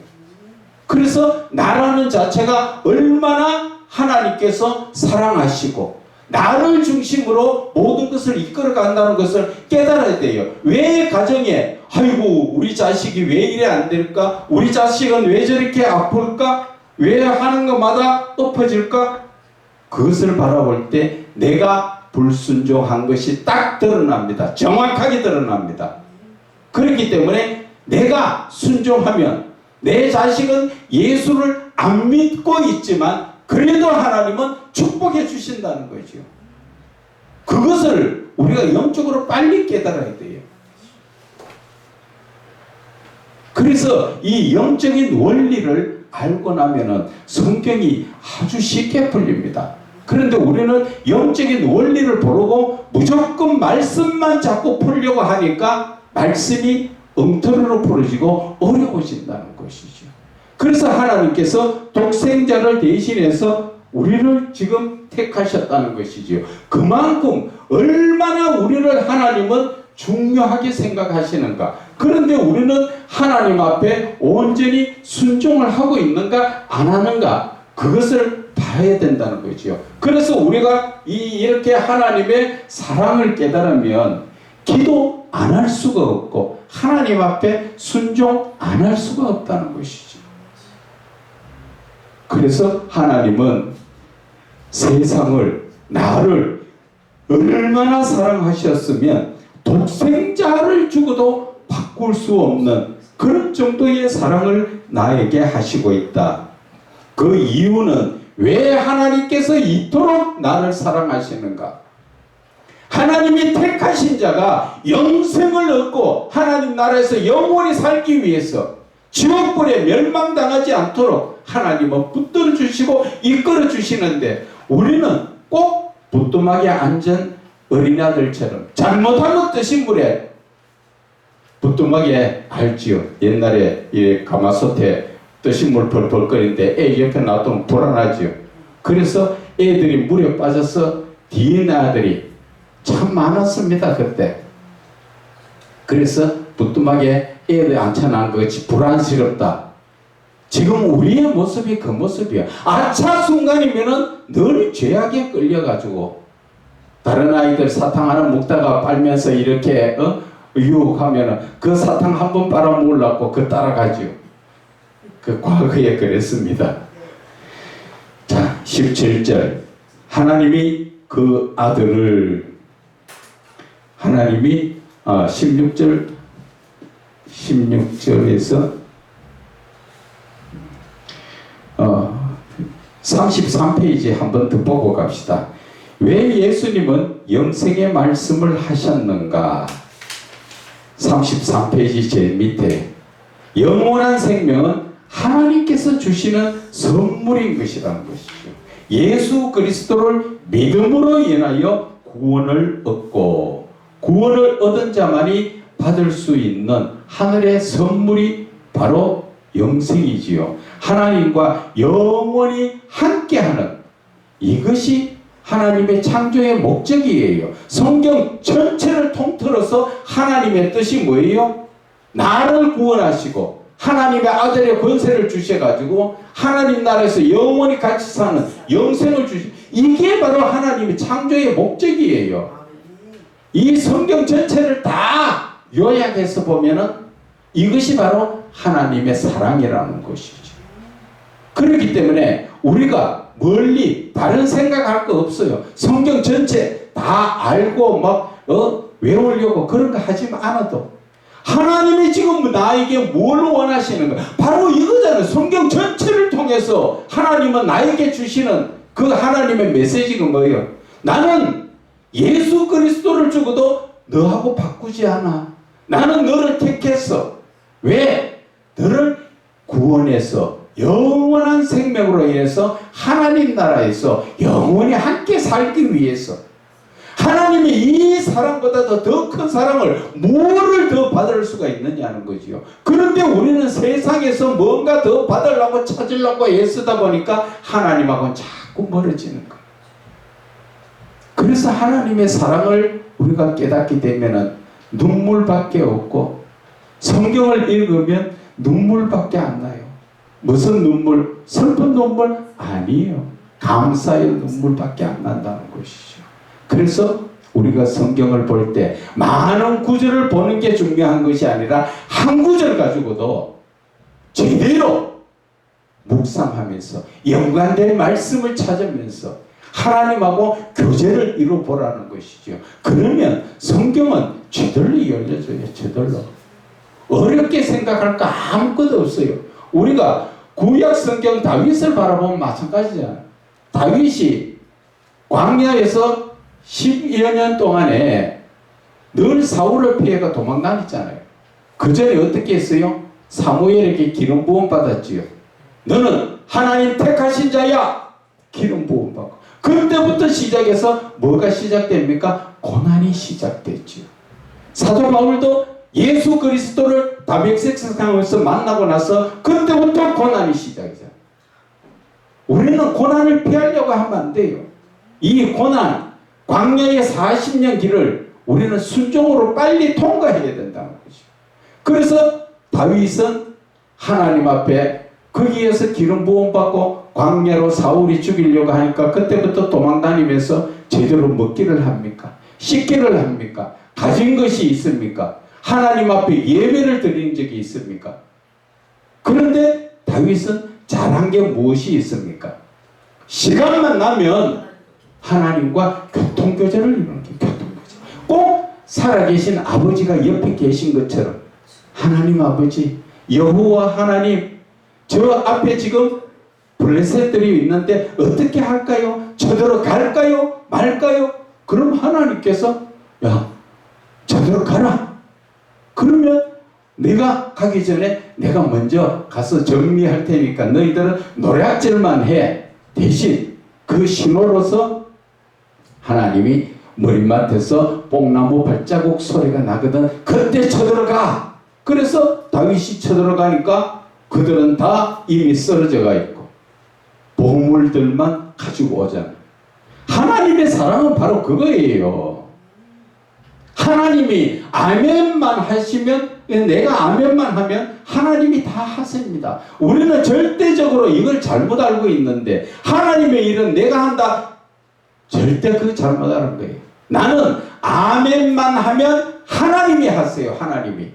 그래서 나라는 자체가 얼마나 하나님께서 사랑하시고 나를 중심으로 모든 것을 이끌어 간다는 것을 깨달아야 돼요. 왜 가정에 아이고 우리 자식이 왜 이래 안 될까? 우리 자식은 왜 저렇게 아플까? 왜 하는 것마다 엎어질까? 그것을 바라볼 때 내가 불순종한 것이 딱 드러납니다. 정확하게 드러납니다. 그렇기 때문에 내가 순종하면 내 자식은 예수를 안 믿고 있지만 그래도 하나님은 축복해 주신다는 거죠. 그것을 우리가 영적으로 빨리 깨달아야 돼요. 그래서 이 영적인 원리를 알고 나면은 성경이 아주 쉽게 풀립니다. 그런데 우리는 영적인 원리를 모르고 무조건 말씀만 자꾸 풀려고 하니까 말씀이 엉터리로 풀어지고 어려워진다는 것이죠. 그래서 하나님께서 독생자를 대신해서 우리를 지금 택하셨다는 것이죠. 그만큼 얼마나 우리를 하나님은 중요하게 생각하시는가. 그런데 우리는 하나님 앞에 온전히 순종을 하고 있는가 안 하는가, 그것을 봐야 된다는 거죠. 그래서 우리가 이렇게 하나님의 사랑을 깨달으면 기도 안 할 수가 없고 하나님 앞에 순종 안 할 수가 없다는 것이죠. 그래서 하나님은 세상을, 나를 얼마나 사랑하셨으면 독생자를 주고도 바꿀 수 없는 그런 정도의 사랑을 나에게 하시고 있다. 그 이유는 왜 하나님께서 이토록 나를 사랑하시는가? 하나님이 택하신 자가 영생을 얻고 하나님 나라에서 영원히 살기 위해서 지옥불에 멸망당하지 않도록 하나님은 붙들어 주시고 이끌어 주시는데, 우리는 꼭 부뚜막에 앉은 어린아들처럼 잘못하면 뜨신 물에, 부뚜막에 알지요. 옛날에 이 가마솥에 뜨신 물 펄펄 끓이는데 애 옆에 놔두면 불안하지요. 그래서 애들이 물에 빠져서 뒤에 아들이 참 많았습니다 그때. 그래서 부뚜막에 애들 앉혀놓은 것이 불안스럽다. 지금 우리의 모습이 그 모습이야. 아차 순간이면은 늘 죄악에 끌려가지고 다른 아이들 사탕 하나 먹다가 빨면서 이렇게 유혹하면은 그 사탕 한 번 빨아먹으려고 그 따라가지요. 그 과거에 그랬습니다. 자, 17절. 하나님이 그 아들을, 하나님이 16절에서 33페이지 한번 더 보고 갑시다. 왜 예수님은 영생의 말씀을 하셨는가? 33페이지 제일 밑에 영원한 생명은 하나님께서 주시는 선물인 것이라는 것이죠. 예수 그리스도를 믿음으로 인하여 구원을 얻고 구원을 얻은 자만이 받을 수 있는 하늘의 선물이 바로 영생이지요. 하나님과 영원히 함께하는, 이것이 하나님의 창조의 목적이에요. 성경 전체를 통틀어서 하나님의 뜻이 뭐예요? 나를 구원하시고 하나님의 아들의 권세를 주셔가지고 하나님 나라에서 영원히 같이 사는 영생을 주시, 이게 바로 하나님의 창조의 목적이에요. 이 성경 전체를 다 요약해서 보면은 이것이 바로 하나님의 사랑이라는 것이죠. 그렇기 때문에 우리가 멀리 다른 생각할 거 없어요. 성경 전체 다 알고 막 외우려고 그런 거 하지 않아도 하나님이 지금 나에게 뭘 원하시는 거야? 바로 이거잖아요. 성경 전체를 통해서 하나님은 나에게 주시는 그 하나님의 메시지가 뭐예요? 나는 예수 그리스도를 주고도 너하고 바꾸지 않아. 나는 너를 택했어. 왜? 너를 구원해서 영원한 생명으로 인해서 하나님 나라에서 영원히 함께 살기 위해서. 하나님이 이 사랑보다 더 큰 사랑을 뭐를 더 받을 수가 있느냐는 거지요. 그런데 우리는 세상에서 뭔가 더 받으려고 찾으려고 애쓰다 보니까 하나님하고는 자꾸 멀어지는 거예요. 그래서 하나님의 사랑을 우리가 깨닫게 되면은 눈물밖에 없고, 성경을 읽으면 눈물밖에 안 나요. 무슨 눈물? 슬픈 눈물? 아니에요. 감사의 눈물밖에 안 난다는 것이죠. 그래서 우리가 성경을 볼 때 많은 구절을 보는 게 중요한 것이 아니라 한 구절 가지고도 제대로 묵상하면서 연관된 말씀을 찾으면서 하나님하고 교제를 이루어보라는 것이죠. 그러면 성경은 저절로 열려져요. 저절로. 어렵게 생각할 거 아무것도 없어요. 우리가 구약 성경 다윗을 바라보면 마찬가지잖아요. 다윗이 광야에서 12여 년 동안에 늘 사울을 피해가 도망다녔잖아요. 그 전에 어떻게 했어요? 사무엘에게 기름 부음 받았지요. 너는 하나님 택하신 자야. 기름 부음 받고. 그때부터 시작해서 뭐가 시작됩니까? 고난이 시작됐지요. 사도 바울도 예수 그리스도를 다메섹 상에서 만나고 나서 그때부터 고난이 시작이잖아요. 우리는 고난을 피하려고 하면 안 돼요. 이 고난, 광야의 40년 길을 우리는 순종으로 빨리 통과해야 된다는 거죠. 그래서 다윗은 하나님 앞에 거기에서 기름 부음 받고 광야로 사울이 죽이려고 하니까 그때부터 도망다니면서 제대로 먹기를 합니까? 씻기를 합니까? 가진 것이 있습니까? 하나님 앞에 예배를 드린 적이 있습니까? 그런데 다윗은 잘한 게 무엇이 있습니까? 시간만 나면 하나님과 교통교제를 이루는 게 교통교제. 꼭 살아계신 아버지가 옆에 계신 것처럼 하나님 아버지, 여호와 하나님, 저 앞에 지금 블레셋들이 있는데 어떻게 할까요? 저대로 갈까요? 말까요? 그럼 하나님께서 야, 저대로 가라. 그러면 내가 가기 전에 내가 먼저 가서 정리할 테니까 너희들은 노략질만 해. 대신 그 신호로서 하나님이 머리맡에서 뽕나무 발자국 소리가 나거든. 그때 쳐들어가. 그래서 다윗이 쳐들어가니까 그들은 다 이미 쓰러져가 있고 보물들만 가지고 오잖아. 하나님의 사랑은 바로 그거예요. 하나님이 아멘만 하시면, 내가 아멘만 하면 하나님이 다 하십니다. 우리는 절대적으로 이걸 잘못 알고 있는데 하나님의 일은 내가 한다. 절대 그 잘못 아는 거예요. 나는 아멘만 하면 하나님이 하세요. 하나님이.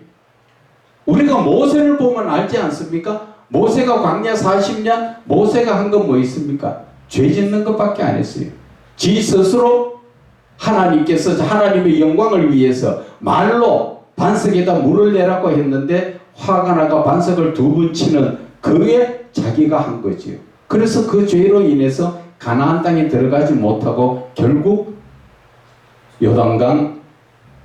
우리가 모세를 보면 알지 않습니까? 모세가 광야 40년 모세가 한 건 뭐 있습니까? 죄 짓는 것밖에 안 했어요. 지 스스로 하나님께서 하나님의 영광을 위해서 말로 반석에다 물을 내라고 했는데 화가 나가 반석을 2번 치는 그게 자기가 한 거지요. 그래서 그 죄로 인해서 가나안 땅에 들어가지 못하고 결국 요단강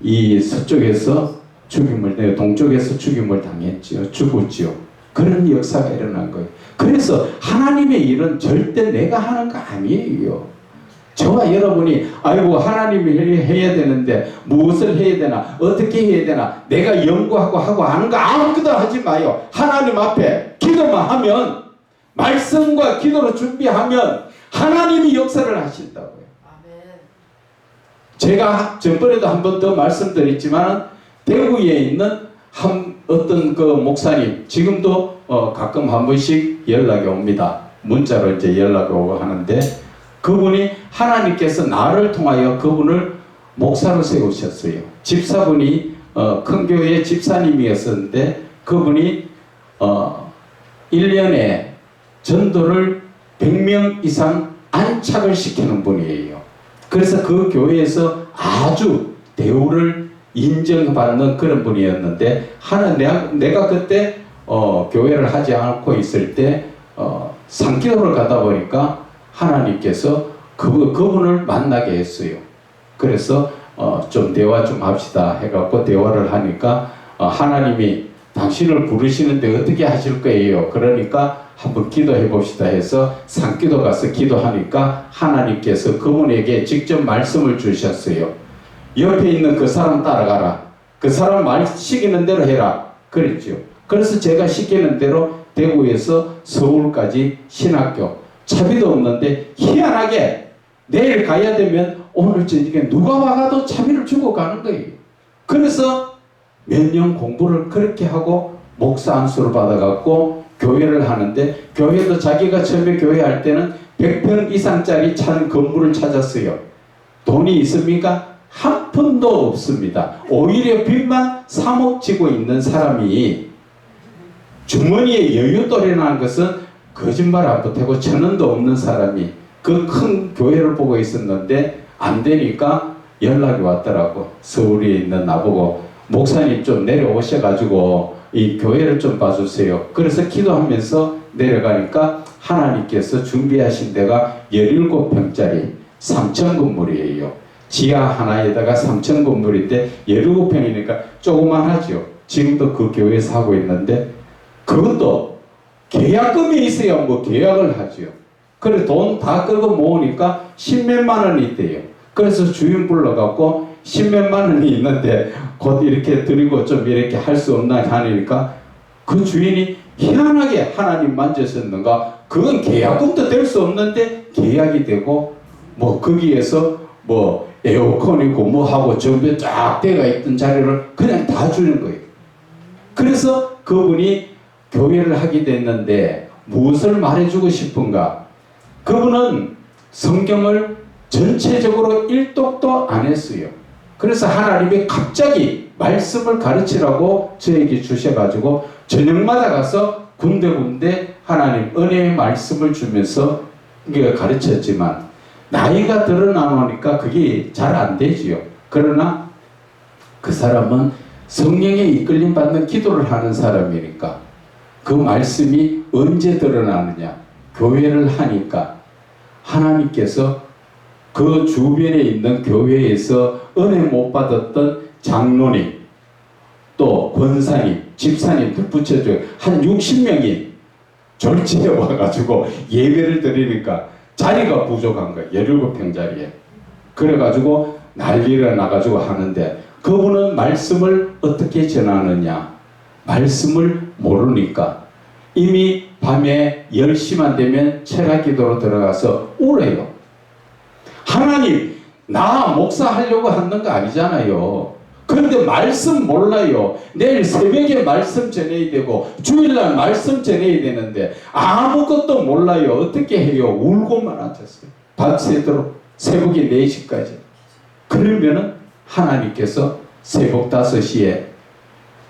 이 서쪽에서 죽임을, 동쪽에서 죽임을 당했지요. 죽었지요. 그런 역사가 일어난 거예요. 그래서 하나님의 일은 절대 내가 하는 거 아니에요. 저와 여러분이 아이고 하나님이 해야 되는데 무엇을 해야 되나 어떻게 해야 되나 내가 연구하고 하고 하는 거 아무것도 하지 마요. 하나님 앞에 기도만 하면, 말씀과 기도로 준비하면 하나님이 역사를 하신다고요. 아멘. 제가 전번에도 한 번 더 말씀드렸지만 대구에 있는 어떤 그 목사님, 지금도 가끔 한 번씩 연락이 옵니다. 문자로 이제 연락이 오고 하는데, 그분이 하나님께서 나를 통하여 그분을 목사로 세우셨어요. 집사분이 큰 교회 집사님이었었는데 그분이 1년에 전도를 100명 이상 안착을 시키는 분이에요. 그래서 그 교회에서 아주 대우를 인정받는 그런 분이었는데, 내가 그때 교회를 하지 않고 있을 때 산기도를 가다 보니까 하나님께서 그분을 만나게 했어요. 그래서 좀 대화 좀 합시다 해갖고 대화를 하니까 하나님이 당신을 부르시는데 어떻게 하실 거예요? 그러니까 한번 기도해 봅시다 해서 산기도 가서 기도하니까 하나님께서 그분에게 직접 말씀을 주셨어요. 옆에 있는 그 사람 따라가라. 그 사람 말 시키는 대로 해라. 그랬죠. 그래서 제가 시키는 대로 대구에서 서울까지 신학교 차비도 없는데 희한하게 내일 가야 되면 오늘 저녁에 누가 와가도 차비를 주고 가는 거예요. 그래서 몇 년 공부를 그렇게 하고 목사 안수를 받아갖고 교회를 하는데, 교회도 자기가 처음에 교회 할 때는 100평 이상짜리 찬 건물을 찾았어요. 돈이 있습니까? 한 푼도 없습니다. 오히려 빚만 3억 지고 있는 사람이 주머니에 여윳돈이라는 것은 거짓말 안 보태고 1,000원도 없는 사람이 그 큰 교회를 보고 있었는데 안 되니까 연락이 왔더라고. 서울에 있는 나보고 목사님 좀 내려오셔가지고 이 교회를 좀 봐주세요. 그래서 기도하면서 내려가니까 하나님께서 준비하신 데가 17평짜리 3층 건물이에요. 지하 하나에다가 3층 건물인데 17평이니까 조그만하죠. 지금도 그 교회에서 하고 있는데 그것도 계약금이 있어야 뭐 계약을 하죠. 그래 돈 다 끌고 모으니까 10몇만 원이 있대요. 그래서 주인 불러갖고 10몇만 원이 있는데 곧 이렇게 드리고 좀 이렇게 할 수 없나 하니까 그 주인이 희한하게 하나님 만졌었는가, 그건 계약금도 될 수 없는데 계약이 되고 뭐 거기에서 뭐 에어컨이고 뭐 하고 전부 쫙 되어 있던 자리를 그냥 다 주는 거예요. 그래서 그분이 교회를 하게 됐는데 무엇을 말해주고 싶은가? 그분은 성경을 전체적으로 일독도 안 했어요. 그래서 하나님이 갑자기 말씀을 가르치라고 저에게 주셔가지고 저녁마다 가서 군데군데 하나님 은혜의 말씀을 주면서 가르쳤지만 나이가 드러나니까 그게 잘 안 되지요. 그러나 그 사람은 성령에 이끌림 받는 기도를 하는 사람이니까 그 말씀이 언제 드러나느냐? 교회를 하니까 하나님께서 그 주변에 있는 교회에서 은혜 못 받았던 장로님, 또 권사님, 집사님들 붙여줘요. 한 60명이 졸지에 와가지고 예배를 드리니까 자리가 부족한 거예요. 17평 자리에. 그래가지고 난리가 나가지고 하는데 그분은 말씀을 어떻게 전하느냐? 말씀을 모르니까 이미 밤에 10시만 되면 철학 기도로 들어가서 울어요. 하나님, 나 목사하려고 하는 거 아니잖아요. 그런데 말씀 몰라요. 내일 새벽에 말씀 전해야 되고 주일날 말씀 전해야 되는데 아무것도 몰라요. 어떻게 해요? 울고만 앉았어요. 밤새도록 새벽에 4시까지. 그러면은 하나님께서 새벽 5시에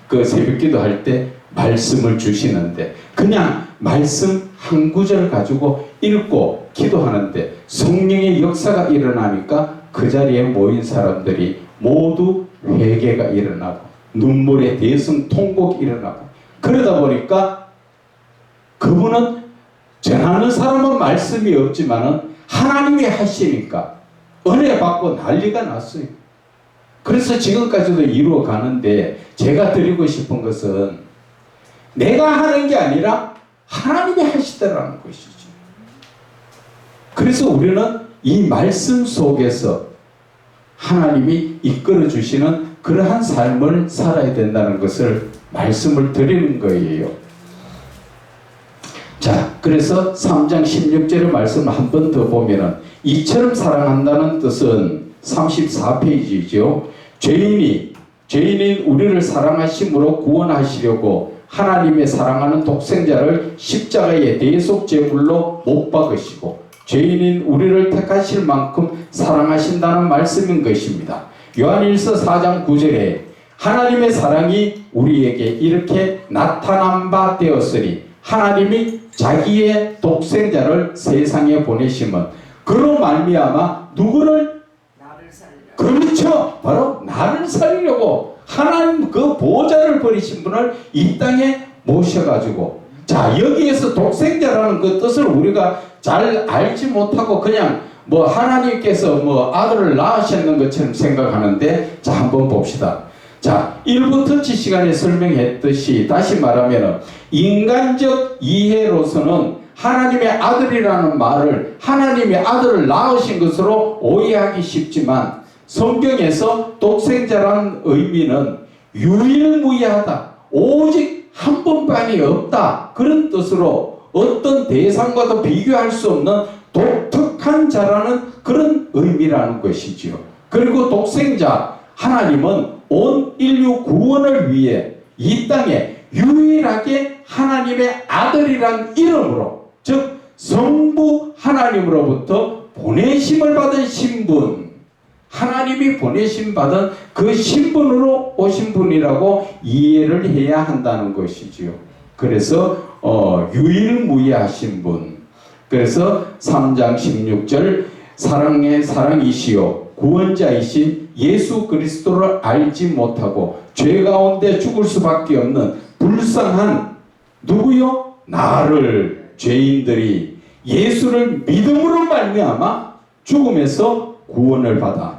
그 새벽 기도할 때 말씀을 주시는데 그냥 말씀 한 구절 가지고 읽고 기도하는데 성령의 역사가 일어나니까 그 자리에 모인 사람들이 모두 회개가 일어나고 눈물의 대성통곡이 일어나고 그러다 보니까 그분은 전하는 사람은 말씀이 없지만은 하나님이 하시니까 은혜 받고 난리가 났어요. 그래서 지금까지도 이루어 가는데 제가 드리고 싶은 것은 내가 하는 게 아니라 하나님이 하시더라는 것이죠. 그래서 우리는 이 말씀 속에서 하나님이 이끌어 주시는 그러한 삶을 살아야 된다는 것을 말씀을 드리는 거예요. 자, 그래서 3장 16절의 말씀을 한 번 더 보면은 이처럼 사랑한다는 뜻은 34페이지죠. 죄인인 우리를 사랑하심으로 구원하시려고 하나님의 사랑하는 독생자를 십자가의 대속 제물로 못 박으시고 죄인인 우리를 택하실 만큼 사랑하신다는 말씀인 것입니다. 요한일서 4장 9절에 하나님의 사랑이 우리에게 이렇게 나타난 바 되었으니 하나님이 자기의 독생자를 세상에 보내심은 그로 말미암아 누구를 나를 살려. 그렇죠. 바로 나를 살리려고 하나님 그 보호자를 버리신 분을 이 땅에 모셔가지고 자 여기에서 독생자라는 그 뜻을 우리가 잘 알지 못하고 그냥 뭐 하나님께서 뭐 아들을 낳으셨는 것처럼 생각하는데 자 한번 봅시다. 자 1부 터치 시간에 설명했듯이 다시 말하면 인간적 이해로서는 하나님의 아들이라는 말을 하나님의 아들을 낳으신 것으로 오해하기 쉽지만 성경에서 독생자라는 의미는 유일무이하다. 오직 한 번만이 없다. 그런 뜻으로 어떤 대상과도 비교할 수 없는 독특한 자라는 그런 의미라는 것이지요. 그리고 독생자 하나님은 온 인류 구원을 위해 이 땅에 유일하게 하나님의 아들이란 이름으로 즉 성부 하나님으로부터 보내심을 받은 신분 하나님이 보내심 받은 그 신분으로 오신 분이라고 이해를 해야 한다는 것이지요. 그래서 유일무이하신 분. 그래서 3장 16절 사랑의 사랑이시요 구원자이신 예수 그리스도를 알지 못하고 죄 가운데 죽을 수밖에 없는 불쌍한 누구요? 나를 죄인들이 예수를 믿음으로 말미암아 죽음에서 구원을 받아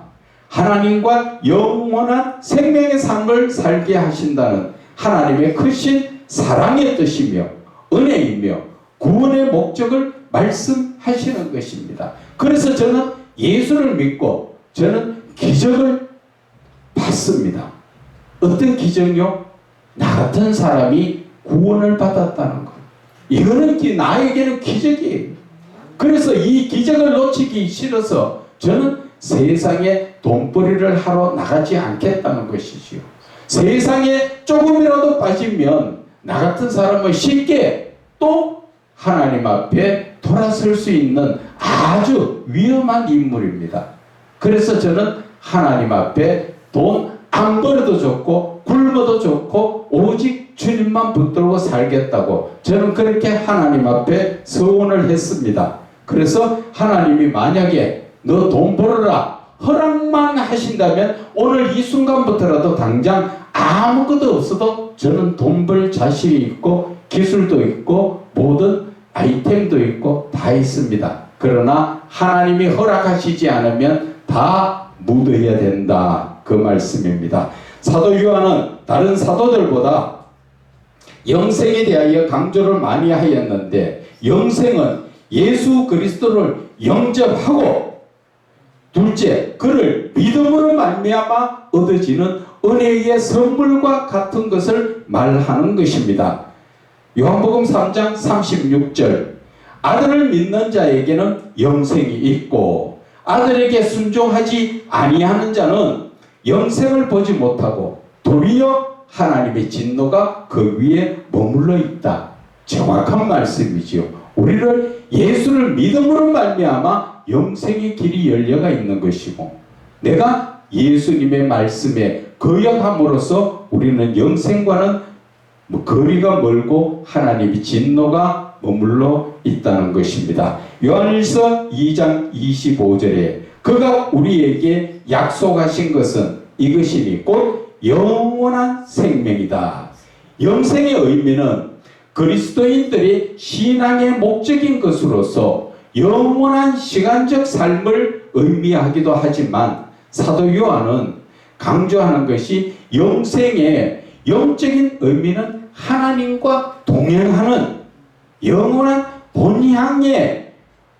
하나님과 영원한 생명의 삶을 살게 하신다는 하나님의 크신 사랑의 뜻이며 은혜이며 구원의 목적을 말씀하시는 것입니다. 그래서 저는 예수를 믿고 저는 기적을 받습니다. 어떤 기적이요? 나 같은 사람이 구원을 받았다는 것. 이거는 나에게는 기적이에요. 그래서 이 기적을 놓치기 싫어서 저는 세상에 돈벌이를 하러 나가지 않겠다는 것이지요. 세상에 조금이라도 빠지면 나 같은 사람은 쉽게 또 하나님 앞에 돌아설 수 있는 아주 위험한 인물입니다. 그래서 저는 하나님 앞에 돈 안 벌어도 좋고 굶어도 좋고 오직 주님만 붙들고 살겠다고 저는 그렇게 하나님 앞에 서원을 했습니다. 그래서 하나님이 만약에 너 돈 벌어라 허락만 하신다면 오늘 이 순간부터라도 당장 아무것도 없어도 저는 돈 벌 자신이 있고 기술도 있고 모든 아이템도 있고 다 있습니다. 그러나 하나님이 허락하시지 않으면 다 묻어야 된다. 그 말씀입니다. 사도 요한은 다른 사도들보다 영생에 대하여 강조를 많이 하였는데, 영생은 예수 그리스도를 영접하고 둘째, 그를 믿음으로 말미암아 얻어지는 은혜의 선물과 같은 것을 말하는 것입니다. 요한복음 3장 36절, 아들을 믿는 자에게는 영생이 있고 아들에게 순종하지 아니하는 자는 영생을 보지 못하고 도리어 하나님의 진노가 그 위에 머물러 있다. 정확한 말씀이지요. 우리를 예수를 믿음으로 말미암아 영생의 길이 열려가 있는 것이고, 내가 예수님의 말씀에 거역함으로써 우리는 영생과는 거리가 멀고 하나님의 진노가 머물러 있다는 것입니다. 요한일서 2장 25절에 그가 우리에게 약속하신 것은 이것이니 곧 영원한 생명이다. 영생의 의미는 그리스도인들이 신앙의 목적인 것으로서 영원한 시간적 삶을 의미하기도 하지만, 사도 요한은 강조하는 것이 영생의 영적인 의미는 하나님과 동행하는 영원한 본향의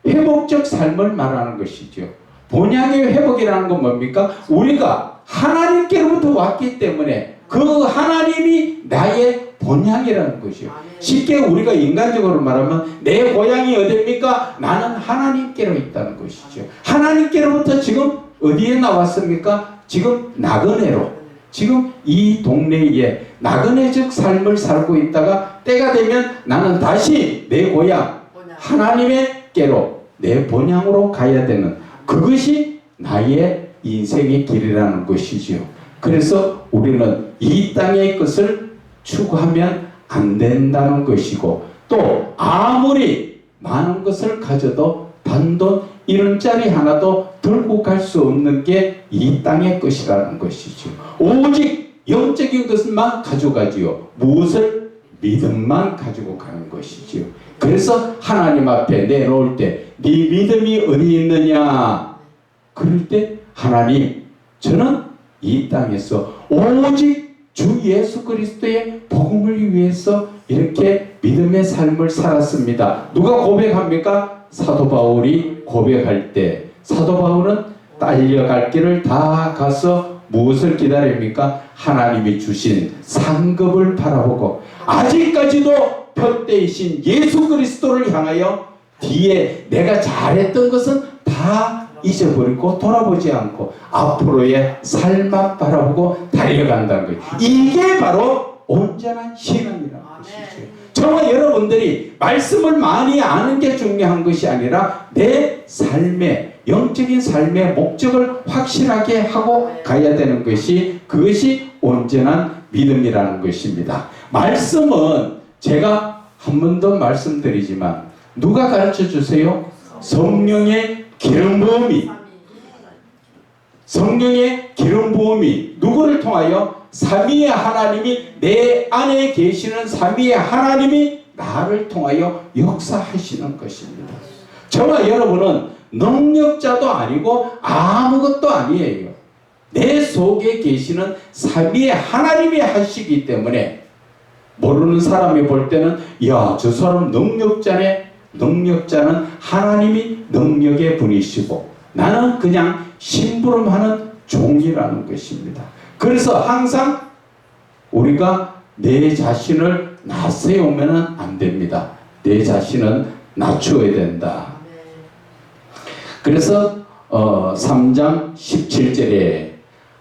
회복적 삶을 말하는 것이죠. 본향의 회복이라는 건 뭡니까? 우리가 하나님께로부터 왔기 때문에 그 하나님이 나의 본향이라는 것이요. 쉽게 우리가 인간적으로 말하면 내 고향이 어디입니까? 나는 하나님께로 있다는 것이죠. 하나님께로부터 지금 어디에 나왔습니까? 지금 나그네로, 지금 이 동네에 나그네적 삶을 살고 있다가 때가 되면 나는 다시 내 고향 하나님께로, 내 본향으로 가야 되는, 그것이 나의 인생의 길이라는 것이지요. 그래서 우리는 이 땅의 것을 추구하면 안 된다는 것이고, 또 아무리 많은 것을 가져도 단돈 1원짜리 하나도 들고 갈 수 없는 게 이 땅의 것이라는 것이죠. 오직 영적인 것만 가져가지요. 무엇을? 믿음만 가지고 가는 것이지요. 그래서 하나님 앞에 내놓을 때 네 믿음이 어디 있느냐? 그럴 때 하나님, 저는 이 땅에서 오직 주 예수 그리스도의 복음을 위해서 이렇게 믿음의 삶을 살았습니다. 누가 고백합니까? 사도 바울이 고백할 때, 사도 바울은 딸려갈 길을 다 가서 무엇을 기다립니까? 하나님이 주신 상급을 바라보고 아직까지도 표대이신 예수 그리스도를 향하여 뒤에 내가 잘했던 것은 다 잊어버리고 돌아보지 않고 앞으로의 삶만 바라보고 달려간다는 거예요. 이게 바로 온전한 신앙이라는 것이죠. 정말 여러분들이 말씀을 많이 아는 게 중요한 것이 아니라 내 삶의, 영적인 삶의 목적을 확실하게 하고 가야 되는 것이, 그것이 온전한 믿음이라는 것입니다. 말씀은 제가 한 번 더 말씀드리지만 누가 가르쳐 주세요? 성령의 기름 부음이, 성령의 기름 부음이 누구를 통하여? 삼위의 하나님이, 내 안에 계시는 삼위의 하나님이 나를 통하여 역사하시는 것입니다. 저와 여러분은 능력자도 아니고 아무것도 아니에요. 내 속에 계시는 삼위의 하나님이 하시기 때문에 모르는 사람이 볼 때는 야, 저 사람 능력자네. 능력자는 하나님이 능력의 분이시고 나는 그냥 심부름하는 종이라는 것입니다. 그래서 항상 우리가 내 자신을 낮세우면 안 됩니다. 내 자신은 낮추어야 된다. 그래서 3장 17절에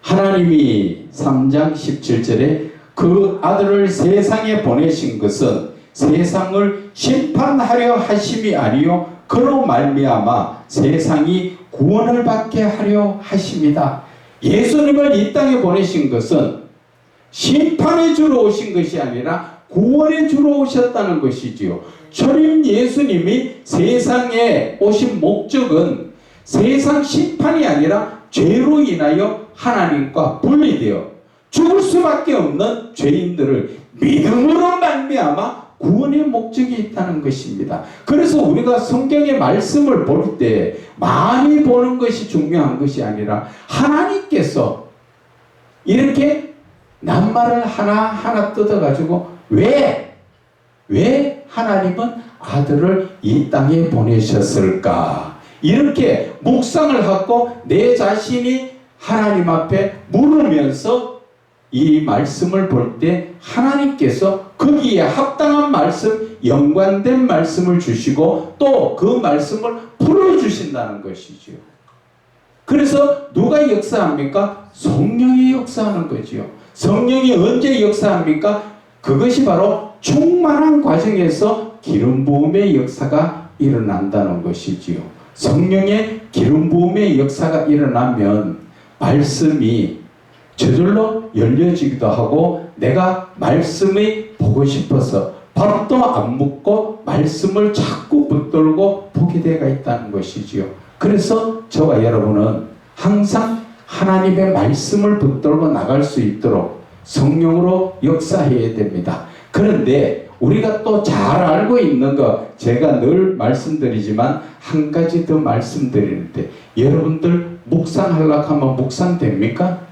하나님이 3장 17절에 그 아들을 세상에 보내신 것은 세상을 심판하려 하심이 아니요 그로 말미암아 세상이 구원을 받게 하려 하심이다. 예수님을 이 땅에 보내신 것은 심판에 주러 오신 것이 아니라 구원에 주러 오셨다는 것이지요. 초림 예수님이 세상에 오신 목적은 세상 심판이 아니라 죄로 인하여 하나님과 분리되어 죽을 수밖에 없는 죄인들을 믿음으로 말미암아 구원의 목적이 있다는 것입니다. 그래서 우리가 성경의 말씀을 볼 때 많이 보는 것이 중요한 것이 아니라 하나님께서 이렇게 낱말을 하나하나 뜯어가지고 왜 하나님은 아들을 이 땅에 보내셨을까? 이렇게 묵상을 하고 내 자신이 하나님 앞에 물으면서 이 말씀을 볼 때 하나님께서 거기에 합당한 말씀, 연관된 말씀을 주시고 또 그 말씀을 풀어주신다는 것이죠. 그래서 누가 역사합니까? 성령이 역사하는 거지요. 성령이 언제 역사합니까? 그것이 바로 충만한 과정에서 기름 부음의 역사가 일어난다는 것이지요. 성령의 기름 부음의 역사가 일어나면 말씀이 저절로 열려지기도 하고 내가 말씀이 보고 싶어서 밥도 안 먹고 말씀을 자꾸 붙들고 보게 되어 있다는 것이지요. 그래서 저와 여러분은 항상 하나님의 말씀을 붙들고 나갈 수 있도록 성령으로 역사해야 됩니다. 그런데 우리가 또 잘 알고 있는 거 제가 늘 말씀드리지만 한 가지 더 말씀드리는데 여러분들 묵상하려고 하면 묵상됩니까?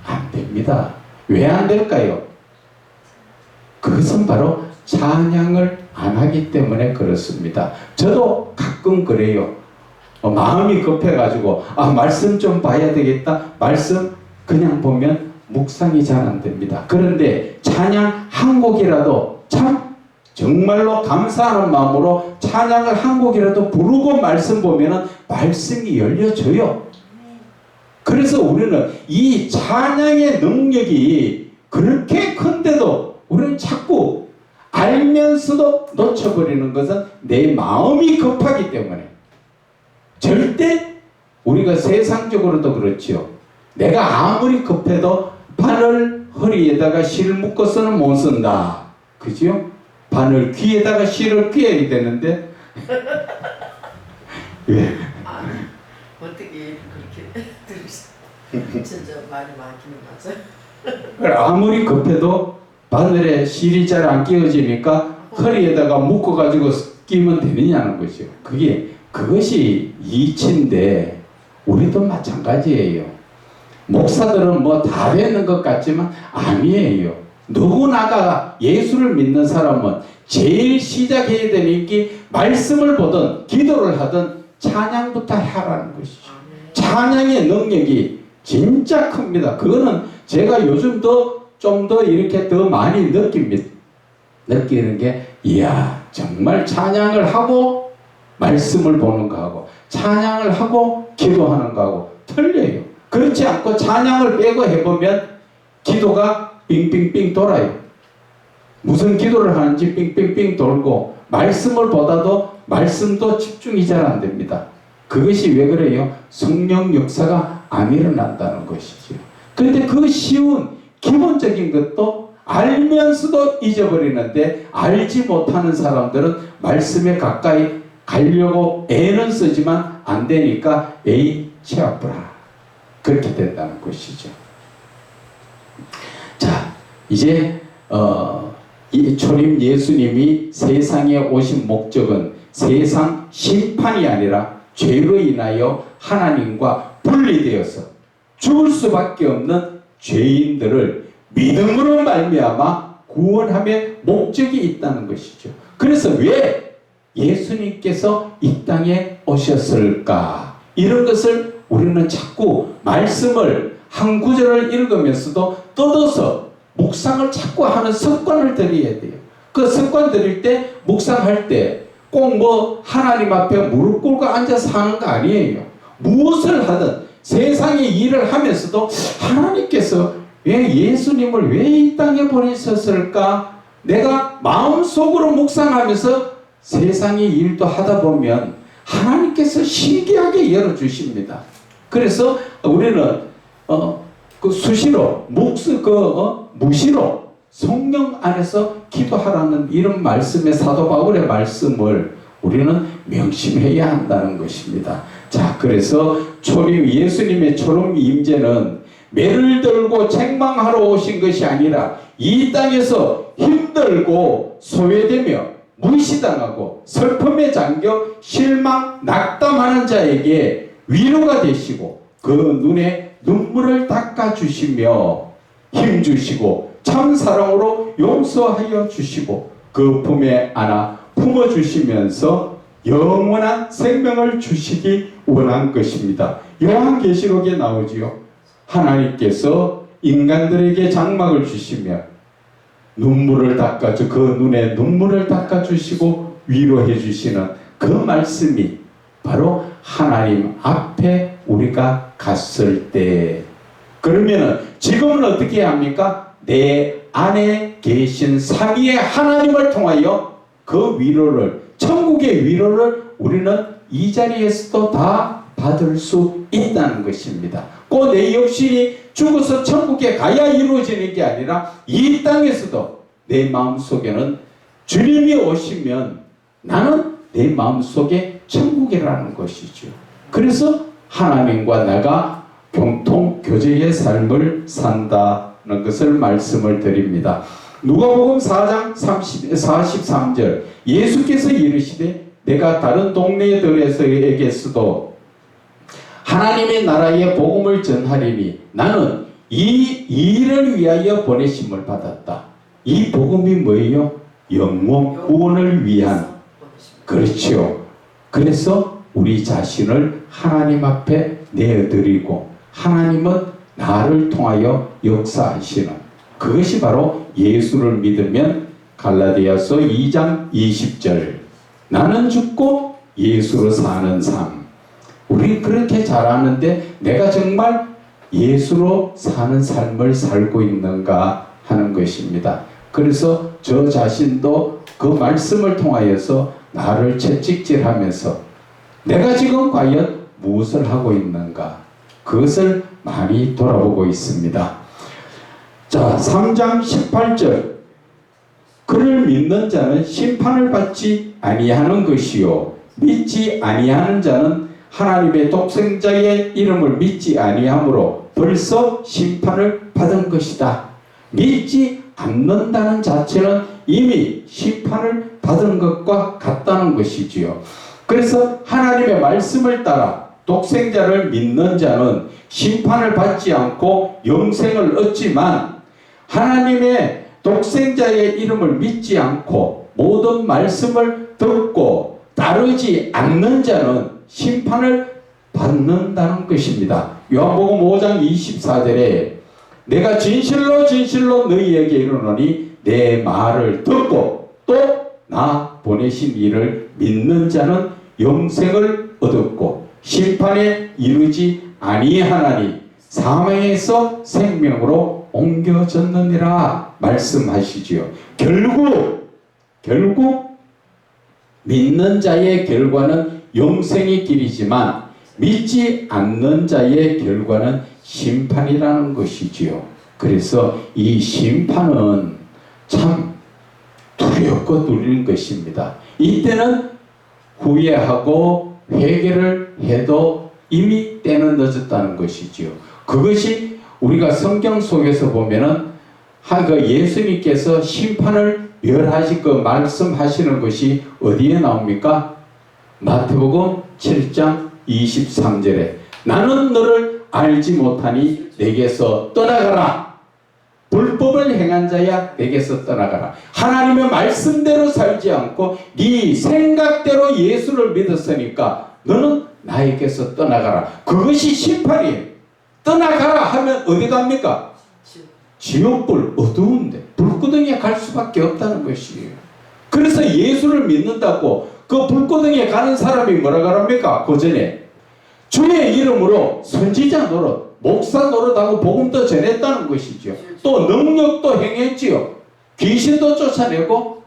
안 됩니다. 왜 안 될까요? 그것은 바로 찬양을 안 하기 때문에 그렇습니다. 저도 가끔 그래요. 마음이 급해가지고 말씀 좀 봐야 되겠다. 말씀 그냥 보면 묵상이 잘 안 됩니다. 그런데 찬양 한 곡이라도 참 정말로 감사하는 마음으로 찬양을 한 곡이라도 부르고 말씀 보면은 말씀이 열려져요. 그래서 우리는 이 찬양의 능력이 그렇게 큰데도 우리는 자꾸 알면서도 놓쳐버리는 것은 내 마음이 급하기 때문에. 절대 우리가 세상적으로도 그렇지요. 내가 아무리 급해도 바늘 허리에다가 실을 묶어서는 못 쓴다. 그죠? 바늘 귀에다가 실을 꿰야 되는데 왜? 어떻게 그렇게 들으시? 진짜 말이 많기는 맞아요. 아무리 급해도 바늘에 실이 잘 안 끼워지니까 허리에다가 묶어가지고 끼면 되느냐는 거죠. 그것이 이치인데 우리도 마찬가지예요. 목사들은 뭐 다 되는 것 같지만 아니에요. 누구나가 예수를 믿는 사람은 제일 시작해야 되는 게 말씀을 보든 기도를 하든 찬양부터 하라는 것이죠. 찬양의 능력이 진짜 큽니다. 그거는 제가 요즘도 좀 더 이렇게 더 많이 느끼는 게 이야 정말 찬양을 하고 말씀을 보는 거하고 찬양을 하고 기도하는 거하고 틀려요. 그렇지 않고 찬양을 빼고 해보면 기도가 빙빙빙 돌아요. 무슨 기도를 하는지 빙빙빙 돌고 말씀을 보다도 말씀도 집중이 잘 안 됩니다. 그것이 왜 그래요? 성령 역사가 안 일어난다는 것이죠. 그런데 그 쉬운 기본적인 것도 알면서도 잊어버리는데 알지 못하는 사람들은 말씀에 가까이 가려고 애는 쓰지만 안 되니까 에이 치 아프라 그렇게 된다는 것이죠. 자 이제 이 초림 예수님이 세상에 오신 목적은 세상 심판이 아니라 죄로 인하여 하나님과 분리되어서 죽을 수밖에 없는 죄인들을 믿음으로 말미암아 구원함의 목적이 있다는 것이죠. 그래서 왜 예수님께서 이 땅에 오셨을까? 이런 것을 우리는 자꾸 말씀을 한 구절을 읽으면서도 뜯어서 묵상을 자꾸 하는 습관을 들여야 돼요. 그 습관 들일 때 묵상할 때 꼭 뭐 하나님 앞에 무릎 꿇고 앉아서 하는 거 아니에요. 무엇을 하든 세상의 일을 하면서도 하나님께서 왜 예수님을 왜 이 땅에 보내셨을까? 내가 마음속으로 묵상하면서 세상의 일도 하다 보면 하나님께서 신기하게 열어주십니다. 그래서 우리는 수시로 무시로 성령 안에서 기도하라는 이런 말씀의 사도 바울의 말씀을 우리는 명심해야 한다는 것입니다. 자, 그래서 예수님의 초림 임재는 매를 들고 책망하러 오신 것이 아니라 이 땅에서 힘든 힘들고 소외되며 무시당하고 슬픔에 잠겨 실망 낙담하는 자에게 위로가 되시고 그 눈에 눈물을 닦아주시며 힘주시고 참 사랑으로 용서하여 주시고 그 품에 안아 품어주시면서 영원한 생명을 주시기 원한 것입니다. 요한계시록에 나오지요. 하나님께서 인간들에게 장막을 주시며 눈물을 닦아주 그 눈에 눈물을 닦아주시고 위로해 주시는 그 말씀이 바로 하나님 앞에 우리가 갔을 때, 그러면은 지금은 어떻게 해야 합니까? 내 안에 계신 삼위의 하나님을 통하여 그 위로를, 천국의 위로를 우리는 이 자리에서도 다 받을 수 있다는 것입니다. 꼭 내 육신이 죽어서 천국에 가야 이루어지는 게 아니라 이 땅에서도 내 마음속에는 주님이 오시면 나는 내 마음속에 천국이라는 것이죠. 그래서 하나님과 내가 공통 교제의 삶을 산다는 것을 말씀을 드립니다. 누가복음 4장 43절 예수께서 이르시되 내가 다른 동네들에게서도 하나님의 나라의 복음을 전하리니 나는 이 일을 위하여 보내심을 받았다. 이 복음이 뭐예요? 영혼 구원을 위한. 그렇죠. 그래서 우리 자신을 하나님 앞에 내어드리고 하나님은 나를 통하여 역사하시는, 그것이 바로 예수를 믿으면 갈라디아서 2장 20절 나는 죽고 예수로 사는 삶. 우리 그렇게 잘 아는데 내가 정말 예수로 사는 삶을 살고 있는가 하는 것입니다. 그래서 저 자신도 그 말씀을 통하여서 나를 채찍질하면서 내가 지금 과연 무엇을 하고 있는가, 그것을 많이 돌아보고 있습니다. 자, 3장 18절 그를 믿는 자는 심판을 받지 아니하는 것이요 믿지 아니하는 자는 하나님의 독생자의 이름을 믿지 아니하므로 벌써 심판을 받은 것이다. 믿지 않는다는 자체는 이미 심판을 받은 것과 같다는 것이지요. 그래서 하나님의 말씀을 따라 독생자를 믿는 자는 심판을 받지 않고 영생을 얻지만, 하나님의 독생자의 이름을 믿지 않고 모든 말씀을 듣고 따르지 않는 자는 심판을 받는다는 것입니다. 요한복음 5장 24절에 내가 진실로 진실로 너희에게 이르노니 내 말을 듣고 또 나 보내신 이를 믿는 자는 영생을 얻었고 심판에 이르지 아니하나니 사망에서 생명으로 옮겨졌느니라 말씀하시지요. 결국 믿는 자의 결과는 영생의 길이지만 믿지 않는 자의 결과는 심판이라는 것이지요. 그래서 이 심판은 참 두렵고 눌리는 것입니다. 이때는 후회하고 회개를 해도 이미 때는 늦었다는 것이지요. 그것이 우리가 성경 속에서 보면은 예수님께서 심판을 멸하실 그 말씀하시는 것이 어디에 나옵니까? 마태복음 7장 23절에 나는 너를 알지 못하니 내게서 떠나가라. 불법을 행한 자야 내게서 떠나가라. 하나님의 말씀대로 살지 않고 네 생각대로 예수를 믿었으니까 너는 나에게서 떠나가라. 그것이 심판이에요. 떠나가라 하면 어디 갑니까? 지옥불, 어두운데 불구덩이에 갈 수밖에 없다는 것이에요. 그래서 예수를 믿는다고 그 불구덩이에 가는 사람이 뭐라 그럽니까? 그 전에 주의 이름으로 선지자 노릇, 목사 노릇하고 복음도 전했다는 것이죠. 또 능력도 행했지요. 귀신도 쫓아내고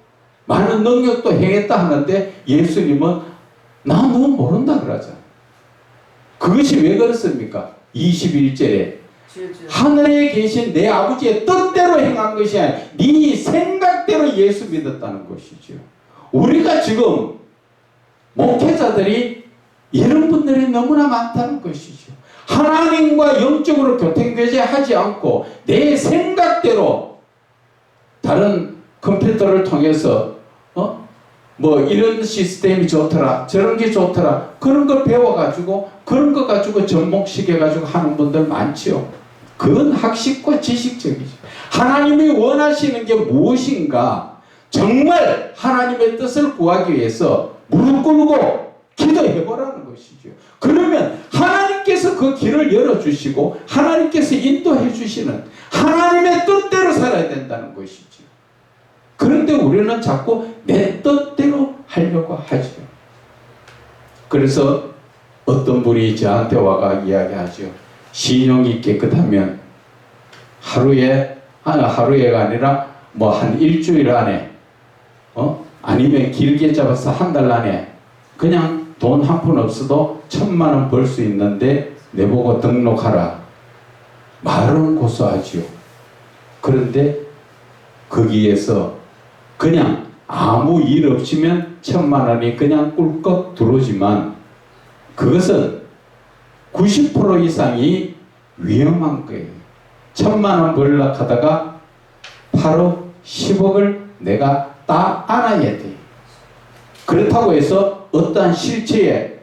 많은 능력도 행했다 하는데 예수님은 나 너 모른다 그러잖아. 그것이 왜 그렇습니까? 21절에 하늘에 계신 내 아버지의 뜻대로 행한 것이 아니라 네 생각대로 예수 믿었다는 것이죠. 우리가 지금 목회자들이 이런 분들이 너무나 많다는 것이죠. 하나님과 영적으로 교통교제하지 않고 내 생각대로 다른 컴퓨터를 통해서 뭐 이런 시스템이 좋더라, 저런 게 좋더라, 그런 걸 배워가지고 그런 거 가지고 접목시켜가지고 하는 분들 많지요. 그건 학식과 지식적이죠. 하나님이 원하시는 게 무엇인가, 정말 하나님의 뜻을 구하기 위해서 무릎 꿇고 기도해보라는 것이죠. 그러면 하나님께서 그 길을 열어주시고 하나님께서 인도해 주시는 하나님의 뜻대로 살아야 된다는 것이죠. 그런데 우리는 자꾸 내 뜻대로 하려고 하죠. 그래서 어떤 분이 저한테 와가 이야기하죠. 신용이 깨끗하면 하루에가 아니라 뭐 한 일주일 안에 아니면 길게 잡아서 한 달 안에 그냥 돈 한 푼 없어도 1,000만 원 벌 수 있는데 내보고 등록하라. 말은 고소하지요. 그런데 거기에서 그냥 아무 일 없이면 1,000만 원이 그냥 꿀꺽 들어오지만 그것은 90% 이상이 위험한 거예요. 1,000만 원 벌려고 하다가 8억, 10억을 내가 다 안아야 돼요. 그렇다고 해서 어떠한 실체의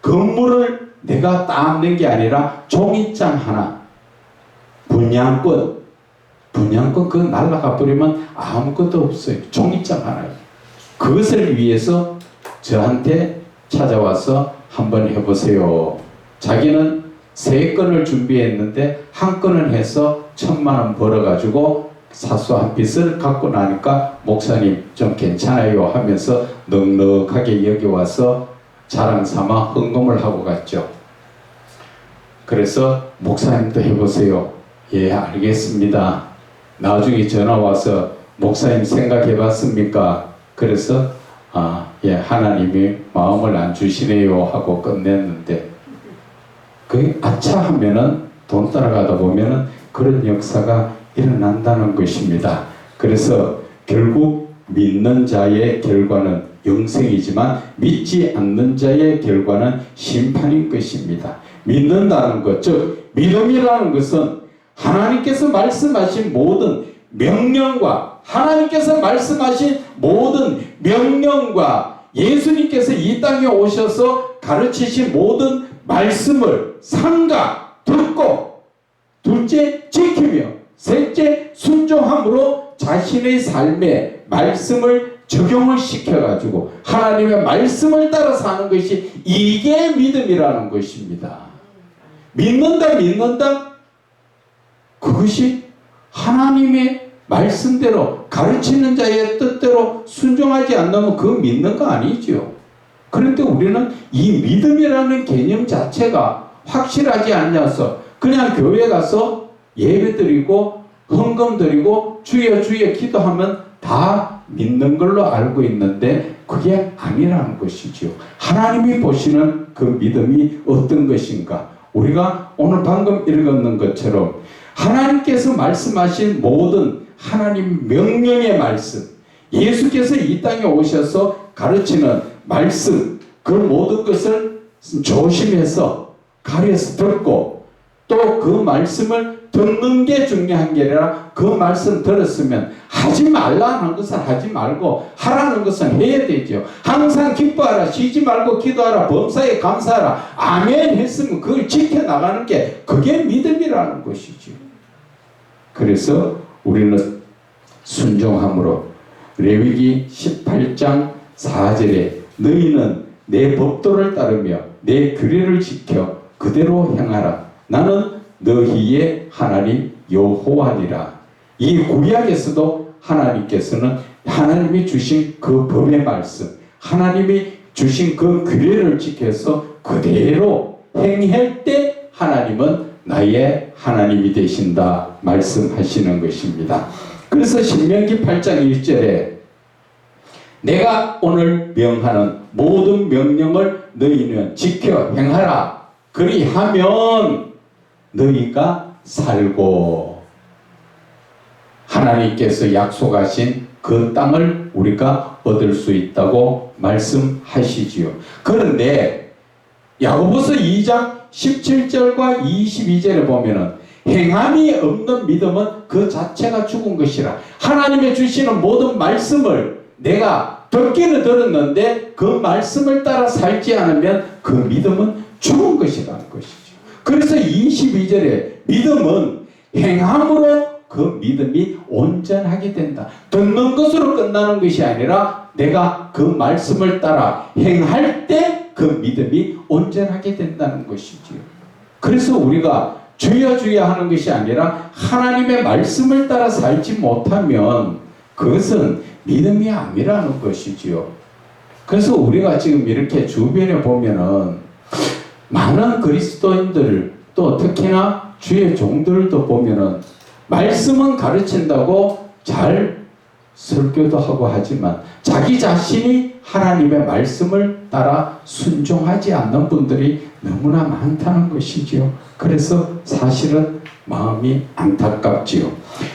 건물을 내가 따는 게 아니라 종이장 하나, 분양권 그거 날라가 버리면 아무것도 없어요. 종이장 하나예요. 그것을 위해서 저한테 찾아와서 한번 해보세요. 자기는 3건을 준비했는데 한 건을 해서 1,000만 원 벌어가지고 사소한 빚을 갖고 나니까 목사님 좀 괜찮아요 하면서 넉넉하게 여기 와서 자랑 삼아 헌금을 하고 갔죠. 그래서 목사님도 해보세요. 예, 알겠습니다. 나중에 전화 와서 목사님 생각해 봤습니까? 그래서 예, 하나님이 마음을 안 주시네요 하고 끝냈는데 그 아차 하면은 돈 따라가다 보면은 그런 역사가 일어난다는 것입니다. 그래서 결국 믿는 자의 결과는 영생이지만 믿지 않는 자의 결과는 심판인 것입니다. 믿는다는 것, 즉 믿음이라는 것은 하나님께서 말씀하신 모든 명령과 하나님께서 말씀하신 모든 명령과 예수님께서 이 땅에 오셔서 가르치신 모든 말씀을 삼가 듣고 둘째 지키며 셋째 순종함으로 자신의 삶에 말씀을 적용을 시켜가지고 하나님의 말씀을 따라 사는 것이 이게 믿음이라는 것입니다. 믿는다 그것이 하나님의 말씀대로 가르치는 자의 뜻대로 순종하지 않으면 그거 믿는 거 아니죠. 그런데 우리는 이 믿음이라는 개념 자체가 확실하지 않아서 그냥 교회 가서 예배 드리고 헌금 드리고 주여 기도하면 다 믿는 걸로 알고 있는데 그게 아니라는 것이죠. 하나님이 보시는 그 믿음이 어떤 것인가? 우리가 오늘 방금 읽었는 것처럼 하나님께서 말씀하신 모든 하나님 명령의 말씀, 예수께서 이 땅에 오셔서 가르치는 말씀, 그 모든 것을 조심해서 가려서 듣고 또 그 말씀을 듣는 게 중요한 게 아니라 그 말씀 들었으면 하지 말라는 것은 하지 말고 하라는 것은 해야 되죠. 항상 기뻐하라, 쉬지 말고 기도하라, 범사에 감사하라, 아멘 했으면 그걸 지켜나가는 게 그게 믿음이라는 것이죠. 그래서 우리는 순종함으로 레위기 18장 4절에 너희는 내 법도를 따르며 내 규례를 지켜 그대로 행하라. 나는 너희의 하나님 여호와니라. 이 구약에서도 하나님께서는 하나님이 주신 그 법의 말씀, 하나님이 주신 그 규례를 지켜서 그대로 행할 때 하나님은 나의 하나님이 되신다 말씀하시는 것입니다. 그래서 신명기 8장 1절에 내가 오늘 명하는 모든 명령을 너희는 지켜 행하라. 그리하면 너희가 살고 하나님께서 약속하신 그 땅을 우리가 얻을 수 있다고 말씀하시지요. 그런데 야고보서 2장 17절과 22절에 보면은 행함이 없는 믿음은 그 자체가 죽은 것이라. 하나님의 주시는 모든 말씀을 내가 듣기는 들었는데 그 말씀을 따라 살지 않으면 그 믿음은 죽은 것이라는 것이죠. 그래서 22절에 믿음은 행함으로 그 믿음이 온전하게 된다. 듣는 것으로 끝나는 것이 아니라 내가 그 말씀을 따라 행할 때 그 믿음이 온전하게 된다는 것이지요. 그래서 우리가 주여 주여 하는 것이 아니라 하나님의 말씀을 따라 살지 못하면 그것은 믿음이 아니라는 것이지요. 그래서 우리가 지금 이렇게 주변에 보면은 많은 그리스도인들 또 특히나 주의 종들도 보면은 말씀은 가르친다고 잘 설교도 하고 하지만 자기 자신이 하나님의 말씀을 따라 순종하지 않는 분들이 너무나 많다는 것이지요. 그래서 사실은 마음이 안타깝지요.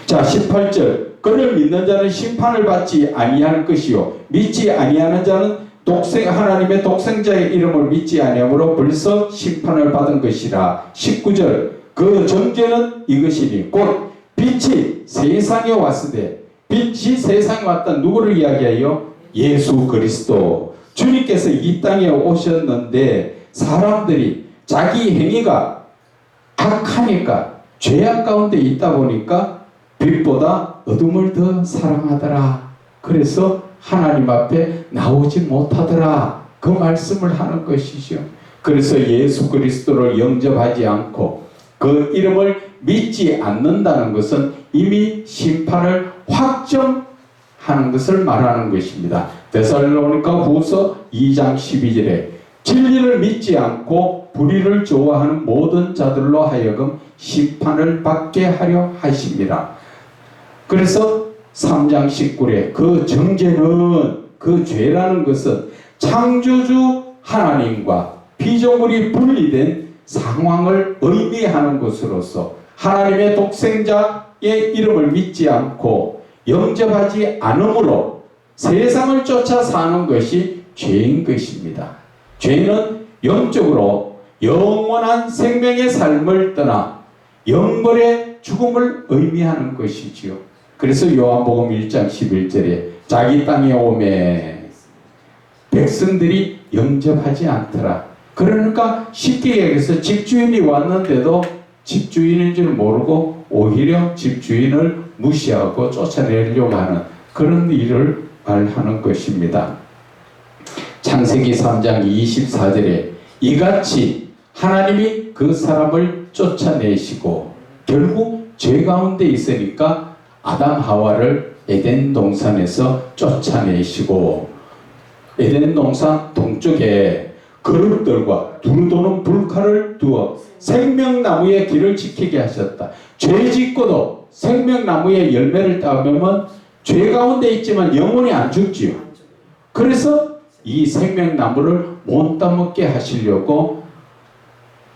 자, 18절. 그를 믿는 자는 심판을 받지 아니할 것이요 믿지 아니하는 자는 하나님의 독생자의 이름을 믿지 아니하므로 벌써 심판을 받은 것이라. 19절. 그 정죄는 이것이니 곧 빛이 세상에 왔으되, 빛이 세상에 왔다 누구를 이야기하여? 예수 그리스도. 주님께서 이 땅에 오셨는데 사람들이 자기 행위가 악하니까 죄악 가운데 있다 보니까 빛보다 어둠을 더 사랑하더라. 그래서 하나님 앞에 나오지 못하더라. 그 말씀을 하는 것이죠. 그래서 예수 그리스도를 영접하지 않고 그 이름을 믿지 않는다는 것은 이미 심판을 확정하는 것을 말하는 것입니다. 데살로니가 후서 2장 12절에 진리를 믿지 않고 불의를 좋아하는 모든 자들로 하여금 심판을 받게 하려 하십니다. 그래서 3장 19절에 그 정죄는, 그 죄라는 것은 창조주 하나님과 피조물이 분리된 상황을 의미하는 것으로서 하나님의 독생자의 이름을 믿지 않고 영접하지 않으므로 세상을 쫓아 사는 것이 죄인 것입니다. 죄는 영적으로 영원한 생명의 삶을 떠나 영벌의 죽음을 의미하는 것이지요. 그래서 요한복음 1장 11절에 자기 땅에 오매 백성들이 영접하지 않더라. 그러니까 쉽게 얘기해서 집주인이 왔는데도 집주인인 줄 모르고 오히려 집주인을 무시하고 쫓아내려고 하는 그런 일을 말하는 것입니다. 창세기 3장 24절에 이같이 하나님이 그 사람을 쫓아내시고 결국 죄 가운데 있으니까 아담 하와를 에덴 동산에서 쫓아내시고 에덴 동산 동쪽에 그룹들과 두루도는 불칼을 두어 생명나무의 길을 지키게 하셨다. 죄 짓고도 생명나무의 열매를 따면 죄 가운데 있지만 영원히 안 죽지요. 그래서 이 생명나무를 못 따먹게 하시려고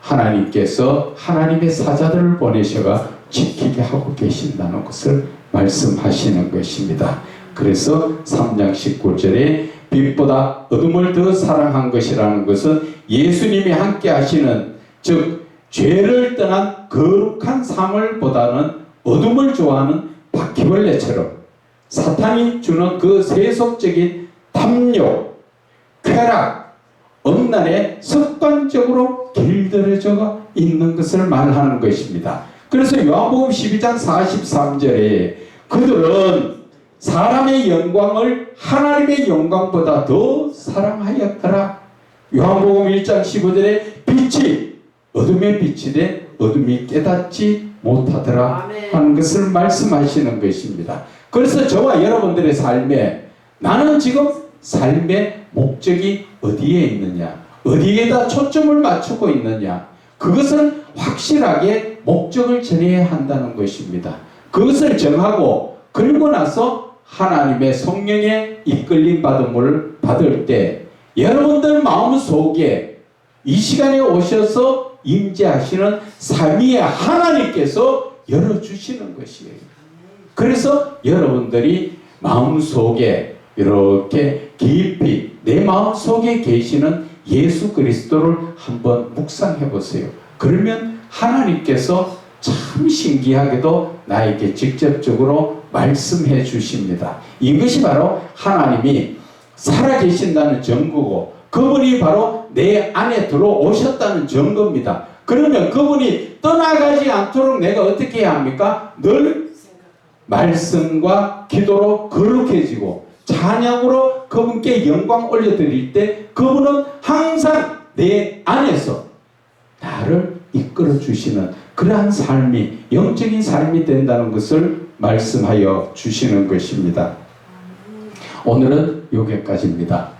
하나님께서 하나님의 사자들을 보내셔가 지키게 하고 계신다는 것을 말씀하시는 것입니다. 그래서 3장 19절에 빛보다 어둠을 더 사랑한 것이라는 것은 예수님이 함께 하시는, 즉 죄를 떠난 거룩한 삶을 보다는 어둠을 좋아하는 바퀴벌레처럼 사탄이 주는 그 세속적인 탐욕, 쾌락, 음란에 습관적으로 길들여져 있는 것을 말하는 것입니다. 그래서 요한복음 12장 43절에 그들은 사람의 영광을 하나님의 영광보다 더 사랑하였더라. 요한복음 1장 15절에 빛이 어둠의 빛이 돼 어둠이 깨닫지 못하더라 하는 것을 말씀하시는 것입니다. 그래서 저와 여러분들의 삶에 나는 지금 삶의 목적이 어디에 있느냐, 어디에다 초점을 맞추고 있느냐, 그것을 확실하게 목적을 정해야 한다는 것입니다. 그것을 정하고 그리고 나서 하나님의 성령의 이끌림 받음을 받을 때 여러분들 마음속에 이 시간에 오셔서 임재하시는 삼위의 하나님께서 열어주시는 것이에요. 그래서 여러분들이 마음속에 이렇게 깊이 내 마음속에 계시는 예수 그리스도를 한번 묵상해 보세요. 그러면 하나님께서 참 신기하게도 나에게 직접적으로 말씀해 주십니다. 이것이 바로 하나님이 살아계신다는 증거고 그분이 바로 내 안에 들어오셨다는 증거입니다. 그러면 그분이 떠나가지 않도록 내가 어떻게 해야 합니까? 늘 말씀과 기도로 거룩해지고 찬양으로 그분께 영광 올려드릴 때 그분은 항상 내 안에서 나를 이끌어 주시는 그러한 삶이 영적인 삶이 된다는 것을 말씀하여 주시는 것입니다. 오늘은 여기까지입니다.